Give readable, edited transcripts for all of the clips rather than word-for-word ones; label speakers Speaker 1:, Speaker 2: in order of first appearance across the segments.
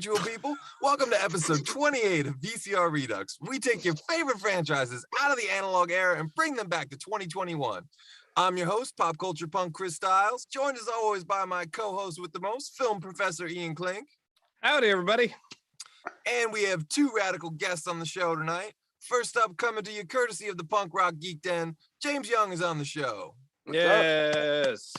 Speaker 1: virtual people. Welcome to episode 28 of VCR Redux. We take your favorite franchises out of the analog era and bring them back to 2021. I'm your host, pop culture punk Chris Stiles, joined as always by my co-host with the most, film professor Ian Klink.
Speaker 2: Howdy, everybody.
Speaker 1: And we have two radical guests on the show tonight. First up, coming to you courtesy of the Punk Rock Geek Den, James Young is on the show.
Speaker 2: Yes.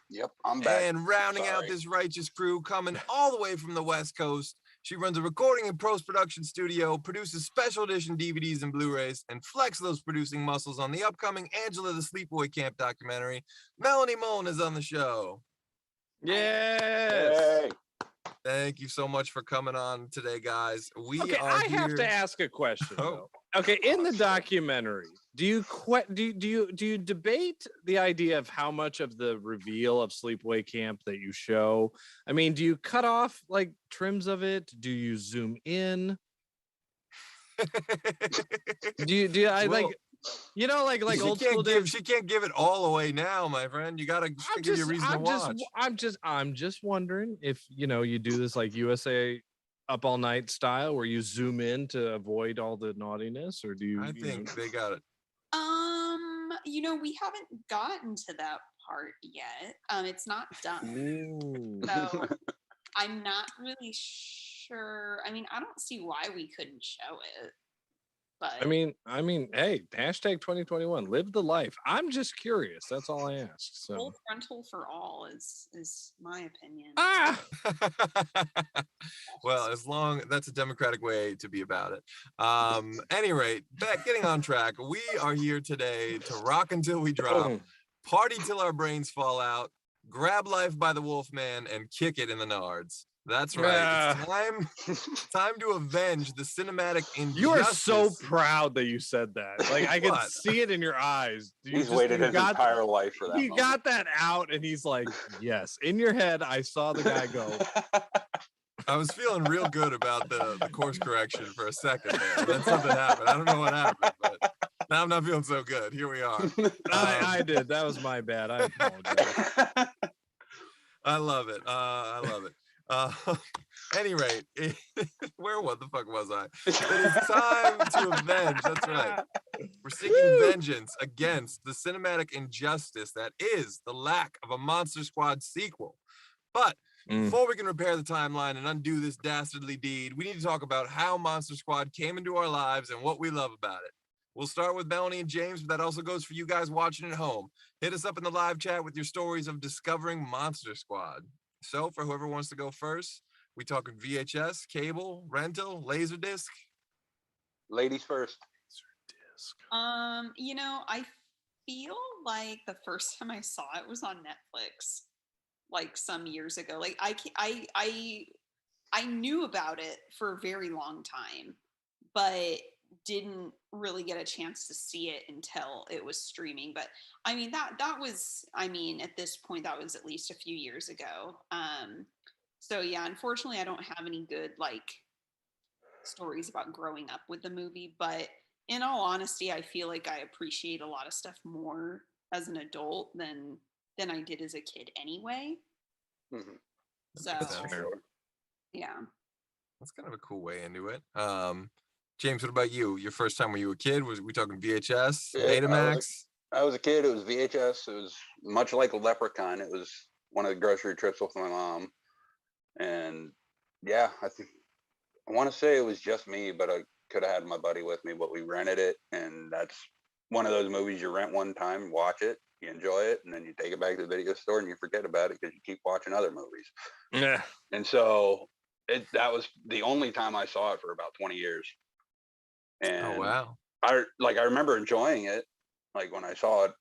Speaker 3: Yep, I'm back.
Speaker 1: And rounding out this righteous crew, coming all the way from the West Coast, she runs a recording and post-production studio, produces special edition DVDs and Blu-rays, and flex those producing muscles on the upcoming Angela the Sleepaway Camp documentary. Melanie Mullen is on the show.
Speaker 2: Yes.
Speaker 3: Hey.
Speaker 1: Thank you so much for coming on today, guys.
Speaker 2: I have to ask a question. Though. Okay, in the documentary, do you debate the idea of how much of the reveal of Sleepaway Camp that you show? I mean, do you cut off like trims of it? Do you zoom in? Like old school days?
Speaker 1: She can't give it all away now, my friend. You gotta give you a reason to watch.
Speaker 2: I'm just wondering if you do this like USA Up All Night style where you zoom in to avoid all the naughtiness, or do you?
Speaker 1: I think they got it.
Speaker 4: We haven't gotten to that part yet. It's not done. So I'm not really sure. I mean, I don't see why we couldn't show it. But
Speaker 2: I mean, hey, hashtag 2021, live the life. I'm just curious. That's all I ask. So
Speaker 4: full frontal for all is my opinion.
Speaker 1: Well, that's a democratic way to be about it. Any rate, getting on track, we are here today to rock until we drop, party till our brains fall out, grab life by the Wolfman, and kick it in the Nards. That's right. It's time to avenge the cinematic injustice.
Speaker 2: You are so proud that you said that. Like I can see it in your eyes.
Speaker 3: He's waited his entire life for that.
Speaker 2: He got that out, and he's like, "Yes." In your head, I saw the guy go.
Speaker 1: I was feeling real good about the course correction for a second there. Then something happened. I don't know what happened, but now I'm not feeling so good. Here we are.
Speaker 2: I did. That was my bad. I apologize.
Speaker 1: I love it. I love it. Any rate, what the fuck was I? It is time to avenge. That's right. We're seeking vengeance against the cinematic injustice that is the lack of a Monster Squad sequel. But before we can repair the timeline and undo this dastardly deed, we need to talk about how Monster Squad came into our lives and what we love about it. We'll start with Melanie and James, but that also goes for you guys watching at home. Hit us up in the live chat with your stories of discovering Monster Squad. So for whoever wants to go first, we talking VHS, cable, rental, Laserdisc?
Speaker 3: Ladies first.
Speaker 4: I feel like the first time I saw it was on Netflix, like some years ago. Like I knew about it for a very long time, but didn't really get a chance to see it until it was streaming. But I mean that was at this point that was at least a few years ago. So yeah, unfortunately I don't have any good like stories about growing up with the movie, but in all honesty I feel like I appreciate a lot of stuff more as an adult than I did as a kid anyway.
Speaker 3: Mm-hmm.
Speaker 4: So yeah,
Speaker 1: that's kind of a cool way into it. James, what about you? Your first time when you were a kid, was we talking VHS, Betamax?
Speaker 3: I was a kid. It was VHS. It was much like a Leprechaun. It was one of the grocery trips with my mom. And yeah, I want to say it was just me, but I could have had my buddy with me, but we rented it. And that's one of those movies you rent one time, watch it, you enjoy it, and then you take it back to the video store and you forget about it because you keep watching other movies.
Speaker 2: Yeah.
Speaker 3: And so that was the only time I saw it for about 20 years. And
Speaker 1: oh wow!
Speaker 3: I remember enjoying it, like when I saw it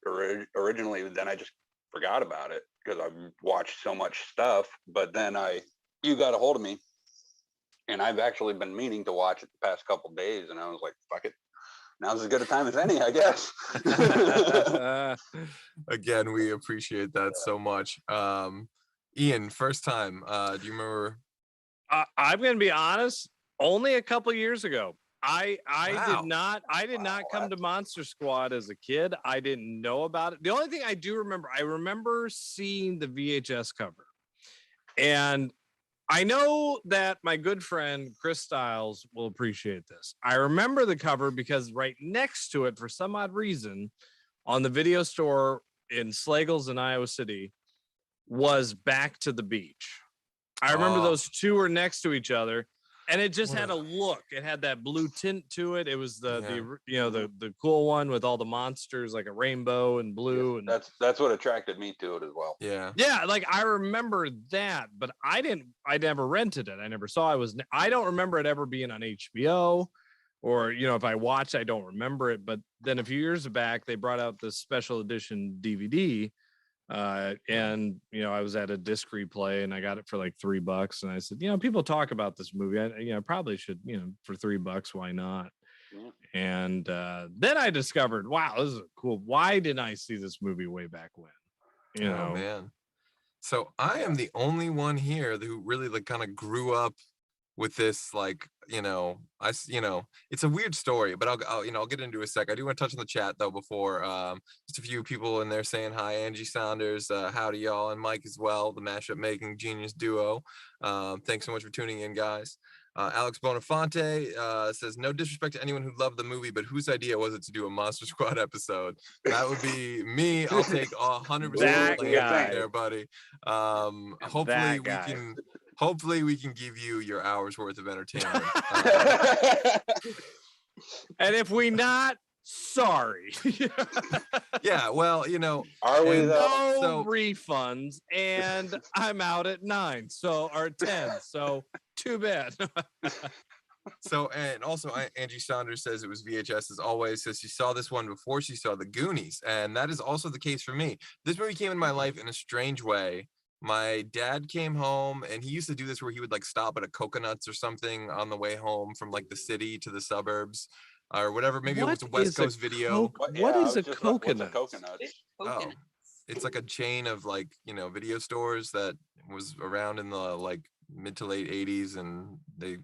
Speaker 3: originally. Then I just forgot about it because I watched so much stuff. But then you got a hold of me, and I've actually been meaning to watch it the past couple days. And I was like, "Fuck it, now's as good a time as any, I guess."
Speaker 1: Again, we appreciate that so much. Ian, first time. Do you remember?
Speaker 2: I'm gonna be honest. Only a couple years ago. I did not come to Monster Squad as a kid. I didn't know about it. The only thing I do remember, I remember seeing the VHS cover, and I know that my good friend Chris Stiles will appreciate this. I remember the cover because right next to it, for some odd reason, on the video store in Slagles in Iowa City, was Back to the Beach. I remember those two were next to each other, and it just had a look. It had that blue tint to it. It was the cool one with all the monsters, like a rainbow and blue.
Speaker 3: Yeah,
Speaker 2: and
Speaker 3: that's what attracted me to it as well.
Speaker 2: Yeah, like I remember that, but I never rented it. I never saw it. I don't remember it ever being on HBO, or if I watched, I don't remember it. But then a few years back, they brought out this special edition DVD. And I was at a disc replay and I got it for like $3, and I said, people talk about this movie. I probably should, for $3, why not? Yeah. And then I discovered, wow, this is cool. Why didn't I see this movie way back when?
Speaker 1: Oh man. So I am the only one here who really like kind of grew up with this, like, it's a weird story, but I'll get into it a sec. I do want to touch on the chat though before. Just a few people in there saying hi. Angie Saunders, howdy y'all, and Mike as well, the mashup making genius duo. Thanks so much for tuning in, guys. Alex Bonafante says, no disrespect to anyone who loved the movie, but whose idea was it to do a Monster Squad episode? That would be me. I'll take 100% blame there, buddy. Hopefully we can give you your hour's worth of entertainment.
Speaker 2: And if we not, sorry.
Speaker 1: Yeah, well,
Speaker 3: are we though?
Speaker 2: No refunds, and I'm out at 9, or 10. So too bad.
Speaker 1: So, and also Angie Saunders says it was VHS as always, says she saw this one before she saw the Goonies, and that is also the case for me. This movie came in my life in a strange way. My dad came home, and he used to do this where he would like stop at a Coconuts or something on the way home from like the city to the suburbs or whatever. Maybe it was a West Coast video.
Speaker 2: What is a Coconut?
Speaker 1: Oh, it's like a chain of like, video stores that was around in the like mid to late 80s, and they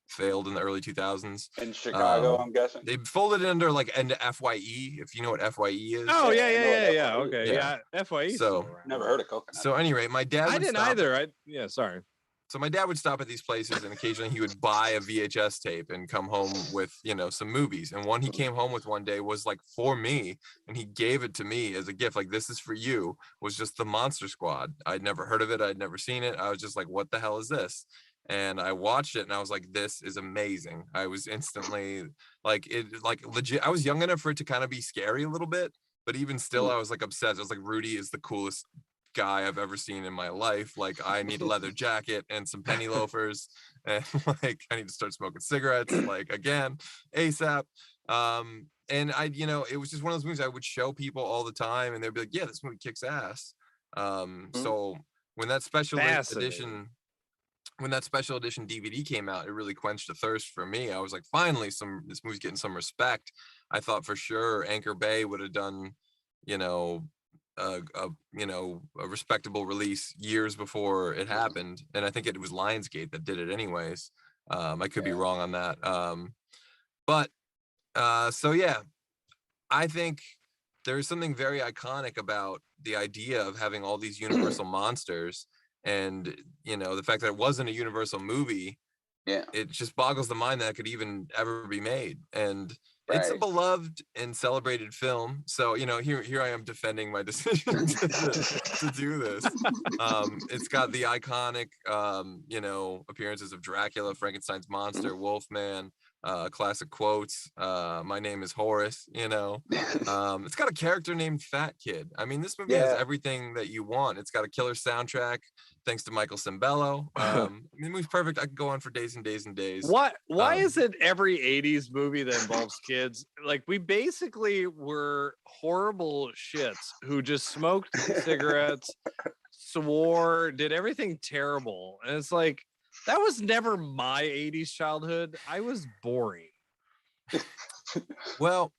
Speaker 1: failed in the early 2000s.
Speaker 3: In Chicago, I'm guessing.
Speaker 1: They folded it under like FYE, if you know what FYE is.
Speaker 2: Oh, yeah. Okay. Yeah. FYE.
Speaker 1: So
Speaker 3: never heard of Coconut.
Speaker 1: So anyway, my dad
Speaker 2: I didn't either. Sorry.
Speaker 1: So my dad would stop at these places, and occasionally he would buy a VHS tape and come home with, some movies. And one he came home with one day was like for me, and he gave it to me as a gift. Like, this is for you, was just the Monster Squad. I'd never heard of it. I'd never seen it. I was just like, what the hell is this? And I watched it and I was like, this is amazing. I was instantly like, legit. I was young enough for it to kind of be scary a little bit, but even still, I was like obsessed. I was like, Rudy is the coolest guy I've ever seen in my life. Like, I need a leather jacket and some penny loafers, and like I need to start smoking cigarettes like again ASAP. And it was just one of those movies I would show people all the time, and they'd be like, yeah, this movie kicks ass. So when that special edition DVD came out, it really quenched a thirst for me. I was like, finally, this movie's getting some respect. I thought for sure Anchor Bay would have done, a respectable release years before it happened, and I think it was Lionsgate that did it anyways. I could be wrong on that, but so yeah, I think there's something very iconic about the idea of having all these universal monsters, and the fact that it wasn't a Universal movie. It just boggles the mind that it could even ever be made. And it's a beloved and celebrated film. So, here I am defending my decision to do this. It's got the iconic, appearances of Dracula, Frankenstein's monster, Wolfman, classic quotes. My name is Horace, it's got a character named Fat Kid. I mean, this movie has everything that you want. It's got a killer soundtrack, thanks to Michael Cimbello. The movie's perfect. I could go on for days and days and days.
Speaker 2: Why is it every 80s movie that involves kids? Like, we basically were horrible shits who just smoked cigarettes, swore, did everything terrible. And it's like, that was never my 80s childhood. I was boring.
Speaker 1: Well,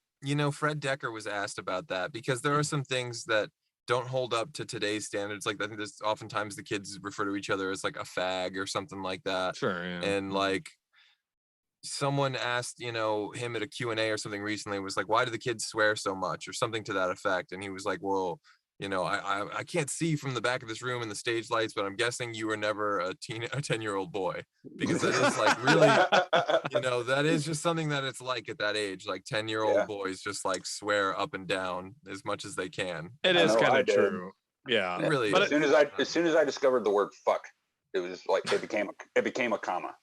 Speaker 1: Fred Decker was asked about that, because there are some things that don't hold up to today's standards. Like, I think there's oftentimes the kids refer to each other as like a fag or something like that.
Speaker 2: Sure. Yeah.
Speaker 1: And like, someone asked, him at a Q&A or something recently, was like, why do the kids swear so much, or something to that effect? And he was like, well, you know, I can't see from the back of this room and the stage lights, but I'm guessing you were never a 10-year-old boy, because that is like really, you know, that is just something that it's like at that age, like 10-year-old boys just like swear up and down as much as they can.
Speaker 2: It is kind of true. Yeah.
Speaker 1: It really
Speaker 3: But
Speaker 1: is.
Speaker 3: as soon as I discovered the word fuck, it was like it became a comma.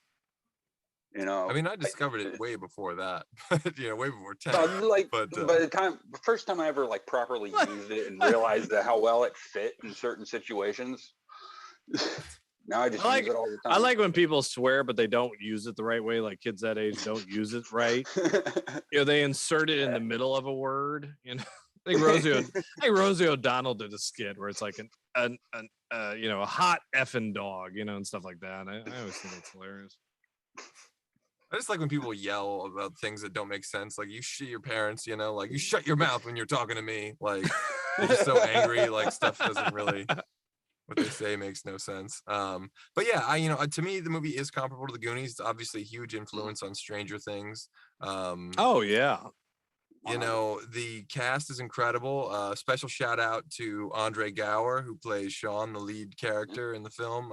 Speaker 3: You know,
Speaker 1: I mean, I discovered it way before that, but you know, way before 10.
Speaker 3: But the first time I ever like properly used it and realized that how well it fit in certain situations. Now I just use it all the time.
Speaker 2: I like when people swear, but they don't use it the right way. Like kids that age don't use it right. You know, they insert it in the middle of a word. You know, I think Rosie O'Donnell did a skit where it's like you know, a hot effing dog, you know, and stuff like that. I always think it's hilarious.
Speaker 1: I just like when people yell about things that don't make sense. Like, you shit your parents, you know, like, you shut your mouth when you're talking to me. Like, they're just so angry. Like, stuff doesn't really, what they say makes no sense. But yeah, you know, to me, the movie is comparable to the Goonies. It's obviously a huge influence on Stranger Things.
Speaker 2: Oh yeah.
Speaker 1: You know, the cast is incredible. Special shout out to Andre Gower, who plays Sean, the lead character in the film.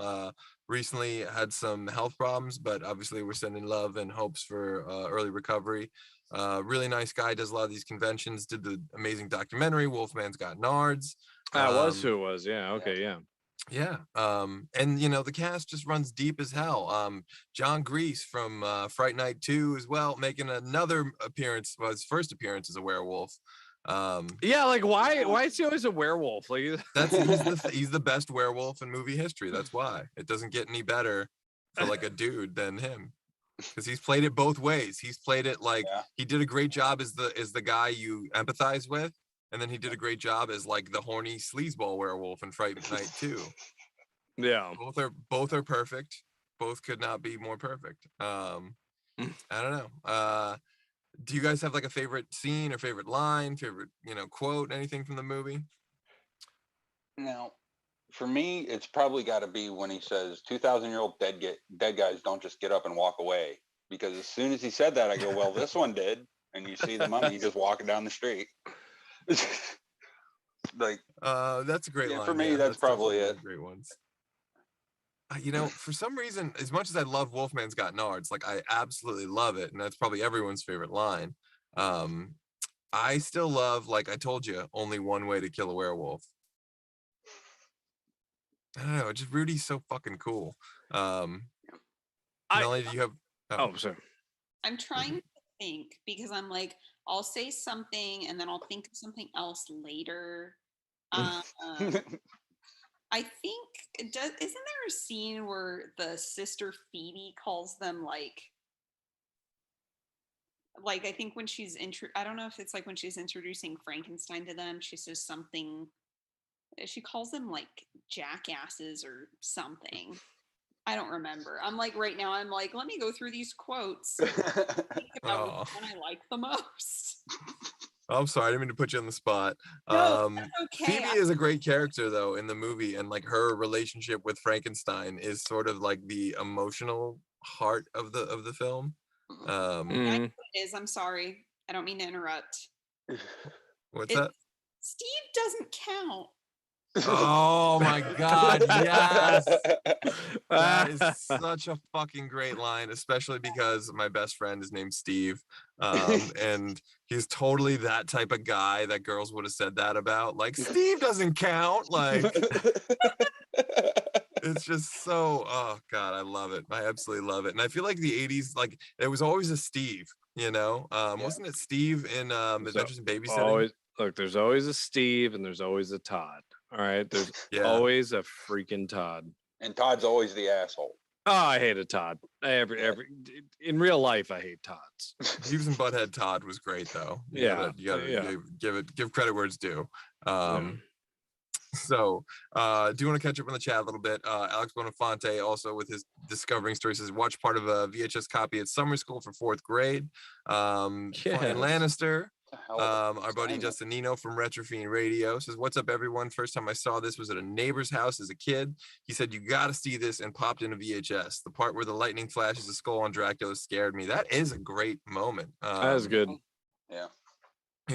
Speaker 1: Recently had some health problems, but obviously we're sending love and hopes for early recovery. Really nice guy, does a lot of these conventions, did the amazing documentary, Wolfman's Got Nards.
Speaker 2: That was who it was. Yeah. Okay. Yeah.
Speaker 1: Yeah. And you know, the cast just runs deep as hell. John Grease from Fright Night 2 as well, making another appearance, well, his first appearance as a werewolf.
Speaker 2: Yeah, like why is he always a werewolf? Like
Speaker 1: he's the best werewolf in movie history. That's why it doesn't get any better for like a dude than him, because he's played it both ways. He's played it like he did a great job as the guy you empathize with, and then he did a great job as like the horny sleazeball werewolf in Fright Night 2.
Speaker 2: Yeah,
Speaker 1: both are perfect. Both could not be more perfect. I don't know. Do you guys have like a favorite scene or favorite line, favorite, you know, quote, anything from the movie?
Speaker 3: Now, for me, it's probably got to be when he says 2,000-year-old dead guys don't just get up and walk away. Because as soon as he said that, I go, well, this one did. And you see the mummy just walking down the street. Like,
Speaker 1: that's a great line.
Speaker 3: For me, that's probably it.
Speaker 1: Great ones. You know, for some reason, as much as I love Wolfman's Got Nards, like I absolutely love it, and that's probably everyone's favorite line. I still love, like I told you, only one way to kill a werewolf. I don't know, just Rudy's so fucking cool. Melanie, do you have?
Speaker 2: Oh, sorry.
Speaker 4: I'm trying to think, because I'm like, I'll say something and then I'll think of something else later. I think isn't there a scene where the sister Phoebe calls them like I think when she's I don't know if it's like when she's introducing Frankenstein to them, she says something, she calls them like jackasses or something. I don't remember. I'm like, right now I'm like, let me go through these quotes, think about which one I like the most.
Speaker 1: I'm sorry, I didn't mean to put you on the spot.
Speaker 4: No, that's okay.
Speaker 1: Phoebe is a great character though in the movie, and like her relationship with Frankenstein is sort of like the emotional heart of the film.
Speaker 4: I know it is. I'm sorry. I don't mean to interrupt.
Speaker 1: What's that?
Speaker 4: Steve doesn't count.
Speaker 1: Oh my God, yes. That is such a fucking great line, especially because my best friend is named Steve. And he's totally that type of guy that girls would have said that about. Like, Steve doesn't count. Like, it's just so, oh God, I love it. I absolutely love it. And I feel like the 80s, like, there was always a Steve, you know? Wasn't it Steve in Adventures in Babysitting?
Speaker 2: Look, there's always a Steve and there's always a Todd. All right, there's always a freaking Todd.
Speaker 3: And Todd's always the asshole.
Speaker 2: Oh, I hate a Todd. Every in real life, I hate Todds.
Speaker 1: Beavis and Butthead Todd was great though. You gotta give credit where it's due. So do you want to catch up on the chat a little bit? Alex Bonafonte also with his discovering story says watch part of a VHS copy at summer school for 4th grade. Brian Lannister. Our buddy Justin Nino from Retrofiend Radio says, what's up everyone? First time I saw this was at a neighbor's house as a kid. He said, you gotta see this, and popped in a VHS. The part where the lightning flashes a skull on Dracula scared me. That is a great moment.
Speaker 2: That is good.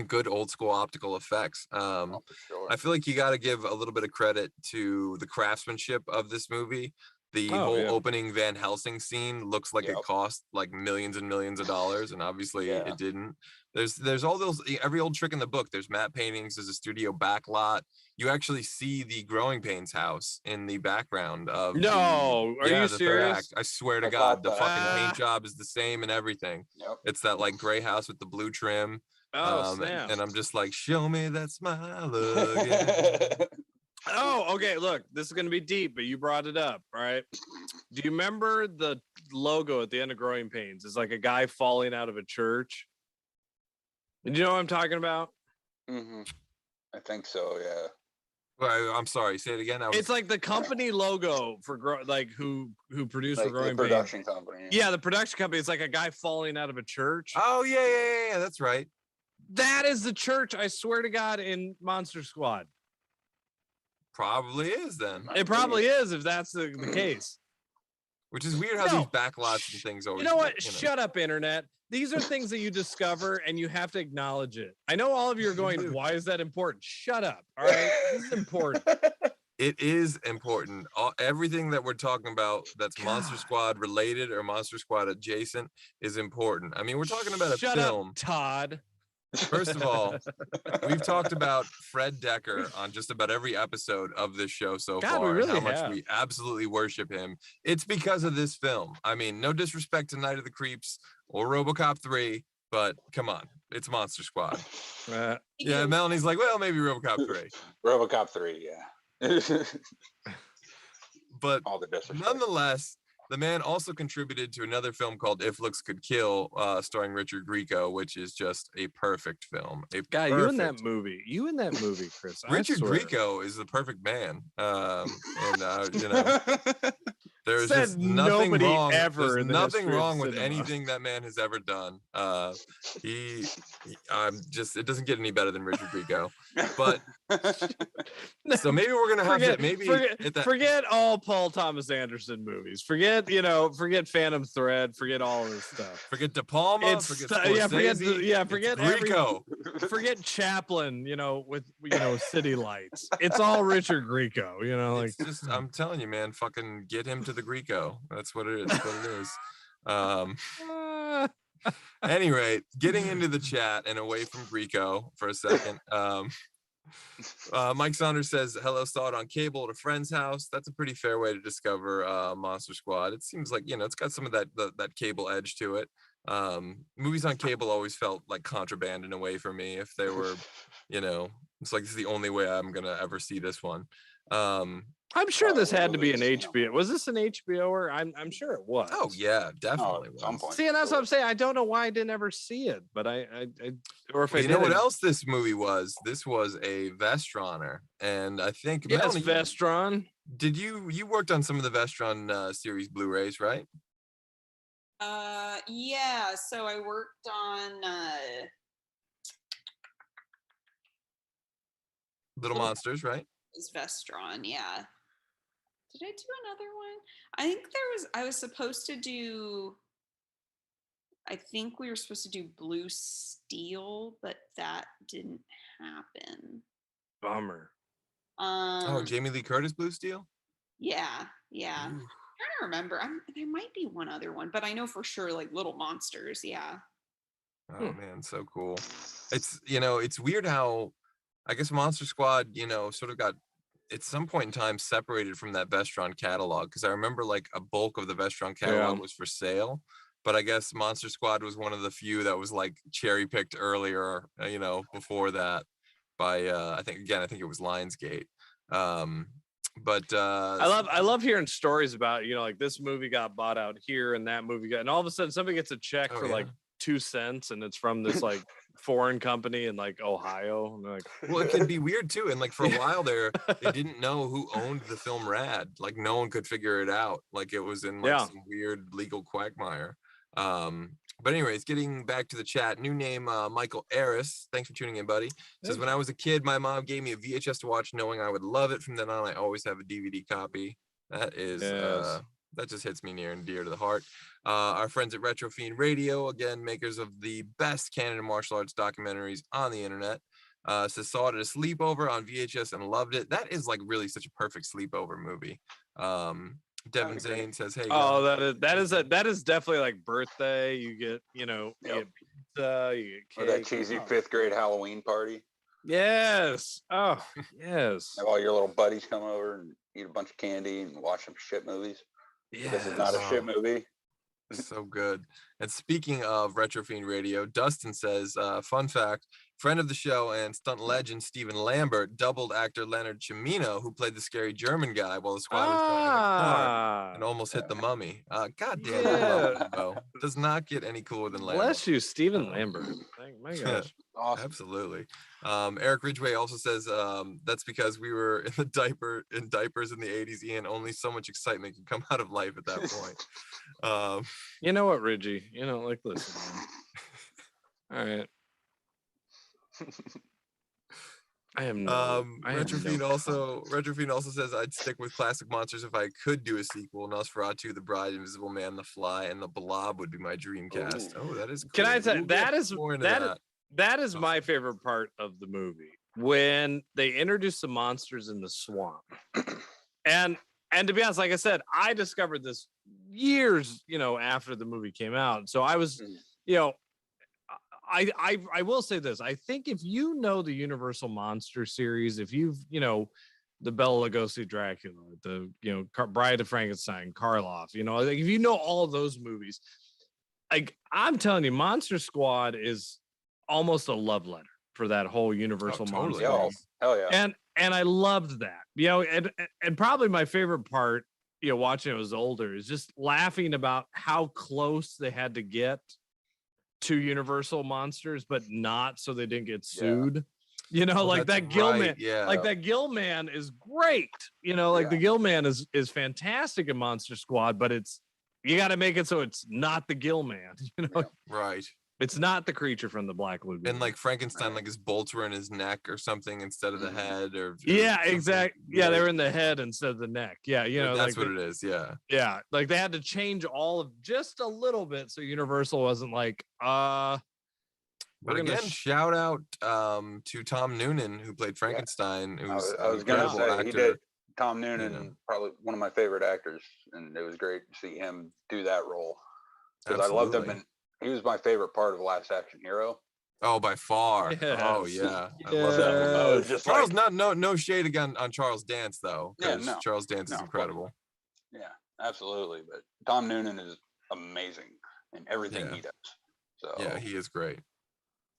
Speaker 1: good old school optical effects.
Speaker 3: Oh, for sure.
Speaker 1: I feel like you got to give a little bit of credit to the craftsmanship of this movie. The whole opening Van Helsing scene looks like it cost like millions and millions of dollars, and obviously it didn't. There's all those, every old trick in the book. There's matte paintings, there's a studio backlot. You actually see the Growing Pains house in the background of
Speaker 2: are you
Speaker 1: the
Speaker 2: serious?
Speaker 1: third act. I swear to God, the fucking paint job is the same and everything.
Speaker 3: Yep.
Speaker 1: It's that like gray house with the blue trim. And I'm just like, show me that smile again.
Speaker 2: Oh, okay. Look, this is going to be deep, but you brought it up. All right. Do you remember the logo at the end of Growing Pains? It's like a guy falling out of a church. Do you know what I'm talking about?
Speaker 3: Mm-hmm. I think so. Yeah.
Speaker 1: Well, I'm sorry. Say it again.
Speaker 2: It's like the company logo for who produced
Speaker 3: Like
Speaker 2: for Growing
Speaker 3: the
Speaker 2: Pains.
Speaker 3: production company.
Speaker 2: Yeah, the production company. It's like a guy falling out of a church.
Speaker 1: Oh yeah. That's right.
Speaker 2: That is the church. I swear to God, in Monster Squad.
Speaker 1: Probably is then.
Speaker 2: It probably is if that's the case.
Speaker 1: Which is weird how these backlots and things always.
Speaker 2: You know what? Shut up, internet. These are things that you discover and you have to acknowledge it. I know all of you are going, why is that important? Shut up. All right. This is important.
Speaker 1: It is important. Everything that we're talking about that's Monster Squad related or Monster Squad adjacent is important. I mean, we're talking about a film.
Speaker 2: Up, Todd.
Speaker 1: First of all, we've talked about Fred Decker on just about every episode of this show so far,
Speaker 2: really
Speaker 1: and how much we absolutely worship him. It's because of this film. I mean, no disrespect to Night of the Creeps or RoboCop 3, but come on, it's Monster Squad. Yeah, Melanie's like, well, maybe RoboCop 3.
Speaker 3: RoboCop 3, yeah.
Speaker 1: But
Speaker 3: all the disrespect.
Speaker 1: Nonetheless, the man also contributed to another film called If Looks Could Kill, starring Richard Grieco, which is just a perfect film.
Speaker 2: You in that movie. Chris.
Speaker 1: Richard Grieco is the perfect man. You know, there's just nothing wrong. There's nothing wrong with anything that man has ever done. It doesn't get any better than Richard Grieco. But so maybe we're gonna have to
Speaker 2: forget all Paul Thomas Anderson movies. Forget Phantom Thread. Forget all of this stuff.
Speaker 1: Forget De Palma. Forget Scorsese.
Speaker 2: Forget
Speaker 1: Grieco.
Speaker 2: Forget Chaplin. With City Lights. It's all Richard Grieco.
Speaker 1: It's just, I'm telling you, man, fucking get him to the Grieco. That's what it is. Anyway, getting into the chat and away from Grieco for a second. Mike Saunders says, hello, saw it on cable at a friend's house. That's a pretty fair way to discover Monster Squad. It seems like, it's got some of that cable edge to it. Movies on cable always felt like contraband in a way for me. If they were, it's like, this is the only way I'm going to ever see this one.
Speaker 2: I'm sure this had to be an HBO. Was this an HBO or I'm sure it was.
Speaker 1: Oh yeah, definitely.
Speaker 3: At some point.
Speaker 2: See, and that's what I'm saying. I don't know why I didn't ever see it, but
Speaker 1: you know what else this movie was? This was a Vestronner, and I think
Speaker 2: Melanie, Vestron.
Speaker 1: Did you worked on some of the Vestron series Blu-rays, right?
Speaker 4: Yeah. So I worked on
Speaker 1: Little Monsters, right?
Speaker 4: Is Vestron, yeah. Did I do another one? I was supposed to do, I think we were supposed to do Blue Steel, but that didn't happen.
Speaker 2: Bummer.
Speaker 1: Jamie Lee Curtis Blue Steel?
Speaker 4: Yeah. Ooh. I'm trying to remember. There might be one other one, but I know for sure like Little Monsters, yeah.
Speaker 1: Oh man, so cool. It's it's weird how I guess Monster Squad, sort of got at some point in time separated from that Vestron catalog, because I remember like a bulk of the Vestron catalog was for sale, but I guess Monster Squad was one of the few that was like cherry picked earlier, before that by I think it was Lionsgate. But
Speaker 2: I love hearing stories about like this movie got bought out here and that movie got, and all of a sudden somebody gets a check for like 2 cents and it's from this like foreign company in like Ohio. And like,
Speaker 1: well, it can be weird too. And like for a while there, they didn't know who owned the film Rad. Like no one could figure it out. Like it was in like some weird legal quagmire. But anyways, getting back to the chat, new name, Michael Aris. Thanks for tuning in, buddy. Says, when I was a kid, my mom gave me a VHS to watch knowing I would love it. From then on, I always have a DVD copy. That is that just hits me near and dear to the heart. Our friends at Retro Fiend Radio, again, makers of the best canon and martial arts documentaries on the internet, says saw it at a sleepover on VHS and loved it. That is like really such a perfect sleepover movie. Devin Zane says, "Hey,
Speaker 2: Oh,
Speaker 1: guys,
Speaker 2: that is definitely like birthday. You get, you get pizza, you get
Speaker 3: Or
Speaker 2: cake.
Speaker 3: that cheesy 5th grade Halloween party.
Speaker 2: Yes. Oh, yes.
Speaker 3: Have all your little buddies come over and eat a bunch of candy and watch some shit movies.
Speaker 2: Yeah.
Speaker 3: This is not a shit movie.
Speaker 1: So good." And speaking of Retro Fiend Radio, Dustin says, fun fact, friend of the show and stunt legend Stephen Lambert doubled actor Leonard Cimino, who played the scary German guy while the squad was driving a car and almost hit the mummy. God damn, I love Limbo. Does not get any cooler than Lambert.
Speaker 2: Bless you, Stephen Lambert. My gosh.
Speaker 3: Awesome.
Speaker 1: Absolutely. Eric Ridgway also says that's because we were in diapers in the 80s, Ian. Only so much excitement can come out of life at that point.
Speaker 2: You know what, Ridgie? Like, listen. All right. I am no.
Speaker 1: Retrofiend also says I'd stick with classic monsters if I could do a sequel. Nosferatu, The Bride, Invisible Man, The Fly, and The Blob would be my dream cast.
Speaker 3: Ooh.
Speaker 1: Oh, that is cool.
Speaker 2: Can I say
Speaker 1: We'll
Speaker 2: that is my favorite part of the movie, when they introduce the monsters in the swamp. And to be honest, like I said, I discovered this years, after the movie came out. So I was, I will say this. I think if you know the Universal Monster series, if you've, the Bela Lugosi Dracula, the, Bride of Frankenstein, Karloff, like if you know all of those movies, like I'm telling you, Monster Squad is almost a love letter for that whole Universal
Speaker 1: totally.
Speaker 2: Monster.
Speaker 3: Oh, hell yeah.
Speaker 2: And I loved that, and probably my favorite part, watching it was older, is just laughing about how close they had to get to Universal Monsters, but not so they didn't get sued. Like that Gillman, that Gillman is great. The Gillman is fantastic in Monster Squad, but you got to make it so it's not the Gillman.
Speaker 1: Right.
Speaker 2: It's not the creature from the Black Lagoon.
Speaker 1: And like Frankenstein, like his bolts were in his neck or something instead of the head, or
Speaker 2: exactly. Yeah, they were in the head instead of the neck. Yeah,
Speaker 1: that's what it is. Yeah.
Speaker 2: Yeah, like they had to change all of just a little bit so Universal wasn't like,
Speaker 1: But again, shout out to Tom Noonan, who played Frankenstein.
Speaker 3: I was gonna say he did. Tom Noonan, probably one of my favorite actors, and it was great to see him do that role because I loved him, and he was my favorite part of Last Action Hero.
Speaker 1: Oh, by far.
Speaker 2: Yes.
Speaker 1: Oh yeah, I love that.
Speaker 3: I was just
Speaker 1: Charles, no shade again on Charles Dance though, because
Speaker 3: no.
Speaker 1: Charles Dance is incredible.
Speaker 3: Yeah, absolutely. But Tom Noonan is amazing in everything he does. So
Speaker 1: yeah, he is great.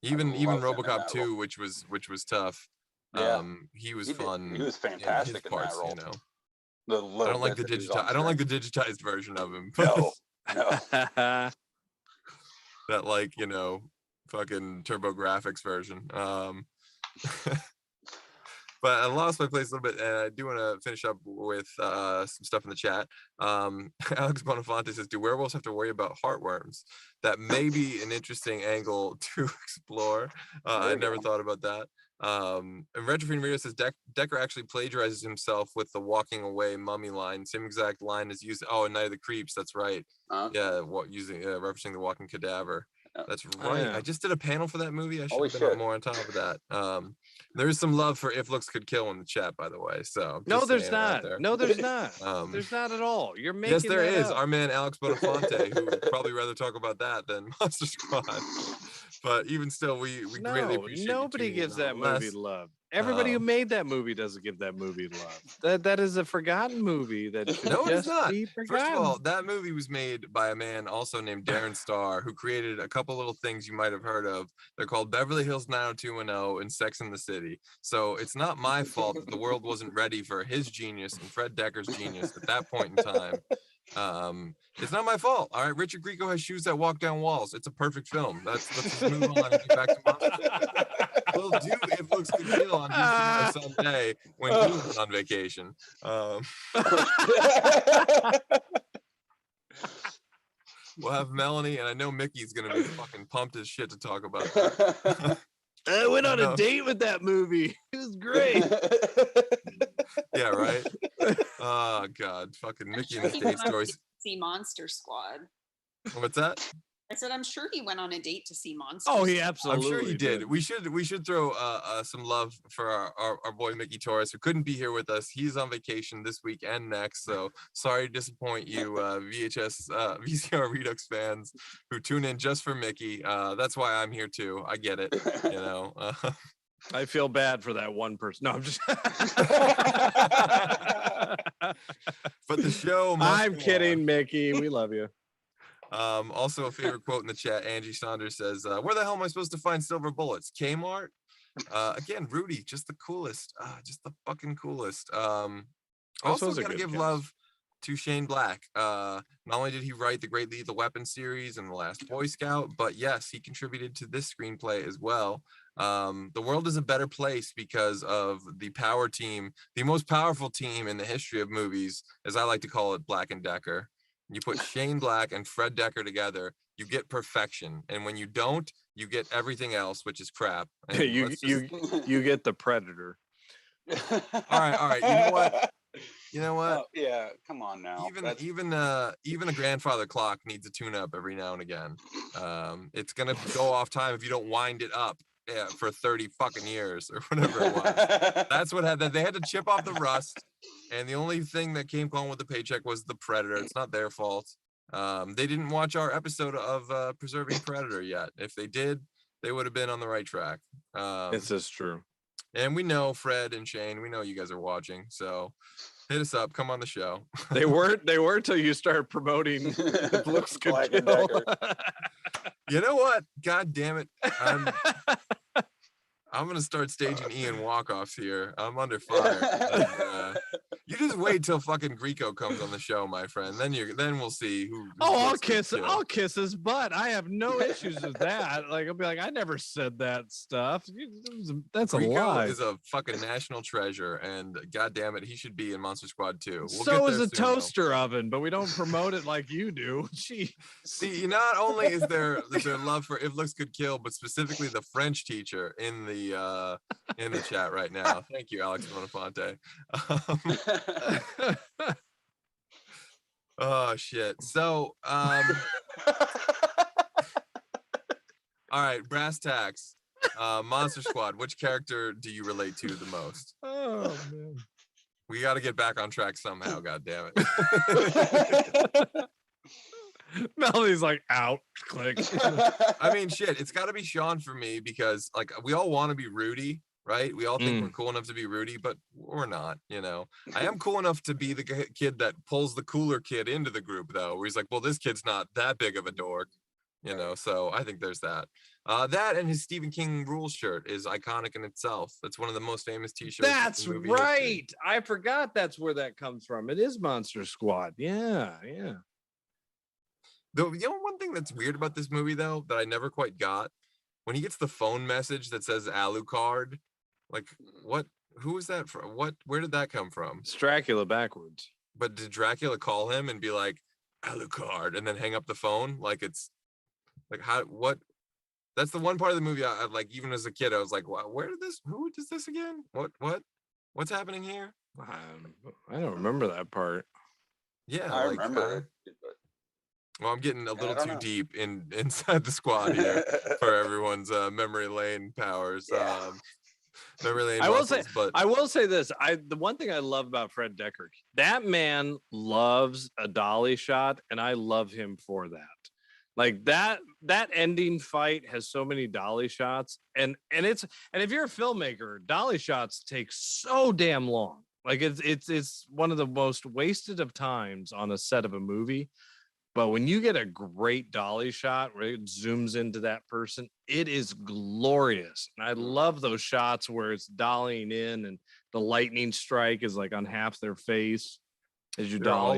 Speaker 1: Even RoboCop 2, which was tough.
Speaker 3: Yeah.
Speaker 1: He was fun.
Speaker 3: He was fantastic in that role.
Speaker 1: I don't like the digitized version of him.
Speaker 3: No.
Speaker 1: That fucking TurboGrafx version. But I lost my place a little bit, and I do want to finish up with some stuff in the chat. Alex Bonafonte says, do werewolves have to worry about heartworms? That may be an interesting angle to explore. I never thought about that. And Retrofin Radio says, Decker actually plagiarizes himself with the walking away mummy line. Same exact line as used. Oh, in Night of the Creeps. That's right. Yeah, referencing the walking cadaver. That's right.
Speaker 2: Oh, yeah.
Speaker 1: I just did a panel for that movie. I should have been more on top of that. There is some love for If Looks Could Kill in the chat, by the way. So
Speaker 2: no, there's not. No, there's not. There's not at all. You're making
Speaker 1: yes, there is.
Speaker 2: Up.
Speaker 1: Our man Alex Bonafonte, who would probably rather talk about that than Monster Squad. But even still, we greatly appreciate.
Speaker 2: Nobody gives that movie love. Everybody who made that movie doesn't give that movie love. That is a forgotten movie that should
Speaker 1: it's not.
Speaker 2: be forgotten.
Speaker 1: First of all, that movie was made by a man also named Darren Star, who created a couple little things you might have heard of. They're called Beverly Hills 90210 and Sex and the City. So it's not my fault that the world wasn't ready for his genius and Fred Decker's genius at that point in time. It's not my fault. All right, Richard Grieco has shoes that walk down walls. It's a perfect film. Let's just move on and get back to Monster. We'll do If Looks Could Kill on Houston someday when he was on vacation. We'll have Melanie, and I know Mickey's gonna be fucking pumped as shit to talk about that.
Speaker 2: I went on a date with that movie. It was great.
Speaker 1: Yeah, right. Oh God, fucking
Speaker 4: I'm
Speaker 1: Mickey
Speaker 4: sure
Speaker 1: and his
Speaker 4: he
Speaker 1: date
Speaker 4: went on a
Speaker 1: stories.
Speaker 4: date to see Monster Squad.
Speaker 1: What's that?
Speaker 4: I said I'm sure he went on a date to see Monster.
Speaker 2: Oh, he
Speaker 4: Squad.
Speaker 2: absolutely.
Speaker 1: I'm sure he did. We should throw some love for our boy Mickey Torres, who couldn't be here with us. He's on vacation this week and next, so sorry to disappoint you, VCR Redux fans who tune in just for Mickey. That's why I'm here too. I get it. You know.
Speaker 2: I feel bad for that one person. No, I'm just.
Speaker 1: But the show. Must
Speaker 2: I'm
Speaker 1: go
Speaker 2: kidding,
Speaker 1: on.
Speaker 2: Mickey. We love you.
Speaker 1: Also, a favorite quote in the chat. Angie Saunders says, "Where the hell am I supposed to find silver bullets? Kmart." Again, Rudy, just the coolest. Just the fucking coolest. Also,
Speaker 2: was a
Speaker 1: gotta
Speaker 2: good
Speaker 1: give
Speaker 2: guess.
Speaker 1: love to Shane Black. Not only did he write the Great Lethal Weapon series and The Last Boy Scout, but yes, he contributed to this screenplay as well. The world is a better place because of the power team, the most powerful team in the history of movies, as I like to call it, Black and Decker. You put Shane Black and Fred Decker together, you get perfection. And when you don't, you get everything else, which is crap. And
Speaker 2: you get the Predator.
Speaker 1: All right. You know what?
Speaker 3: Oh, yeah, come on now.
Speaker 1: Even a grandfather clock needs a tune-up every now and again. It's gonna go off time if you don't wind it up for 30 fucking years or whatever it was. That's what they had to chip off the rust, and the only thing that came along with the paycheck was the Predator. It's not their fault. They didn't watch our episode of Preserving Predator yet. If they did, they would have been on the right track.
Speaker 2: This is true.
Speaker 1: And we know Fred and Shane, we know you guys are watching, so hit us up, come on the show.
Speaker 2: They weren't till you started promoting looks good.
Speaker 3: Black and Decker.
Speaker 1: You know what? God damn it. I'm gonna start staging Ian walk-offs here. I'm under fire. You just wait till fucking Greco comes on the show, my friend. Then we'll see who
Speaker 2: I'll kiss his butt. I have no issues with that. Like I'll be like, I never said that stuff. That's a
Speaker 1: Greco
Speaker 2: lie.
Speaker 1: is a fucking national treasure, and god damn it, he should be in Monster Squad too.
Speaker 2: So is a toaster oven, but we don't promote it like you do. Gee.
Speaker 1: See, not only is there love for If Looks Could Kill, but specifically the French teacher in the chat right now. Thank you, Alex Bonafonte. Oh shit. So all right, brass tacks. Monster Squad, which character do you relate to the most?
Speaker 2: Oh man.
Speaker 1: We got to get back on track somehow, god damn it.
Speaker 2: Melody's like out. Click.
Speaker 1: I mean, shit, it's got to be Sean for me because like we all want to be Rudy, right? We all think we're cool enough to be Rudy, but we're not, you know. I am cool enough to be the kid that pulls the cooler kid into the group though, where he's like, well, this kid's not that big of a dork, you know. So I think there's that. That and his Stephen King rules shirt is iconic in itself. That's one of the most famous t-shirts.
Speaker 2: That's right. I forgot that's where that comes from. It is Monster Squad. Yeah.
Speaker 1: Though, you know, one thing that's weird about this movie though that I never quite got, when he gets the phone message that says Alucard, like who is that from? Where did that come from?
Speaker 2: It's Dracula backwards.
Speaker 1: But did Dracula call him and be like Alucard and then hang up the phone? Like it's like what? That's the one part of the movie I like, even as a kid, I was like, wow, who does this again? What's happening here?
Speaker 2: I don't remember that part.
Speaker 3: Yeah, I remember.
Speaker 1: Well, I'm getting a little too deep inside the squad here for everyone's memory lane powers.
Speaker 3: Yeah.
Speaker 1: Memory lane
Speaker 2: I will say this. The one thing I love about Fred Decker, that man loves a dolly shot, and I love him for that. Like that ending fight has so many dolly shots, and if you're a filmmaker, dolly shots take so damn long. Like it's one of the most wasted of times on a set of a movie. But when you get a great dolly shot where it zooms into that person, it is glorious. And I love those shots where it's dollying in and the lightning strike is like on half their face as you dolly.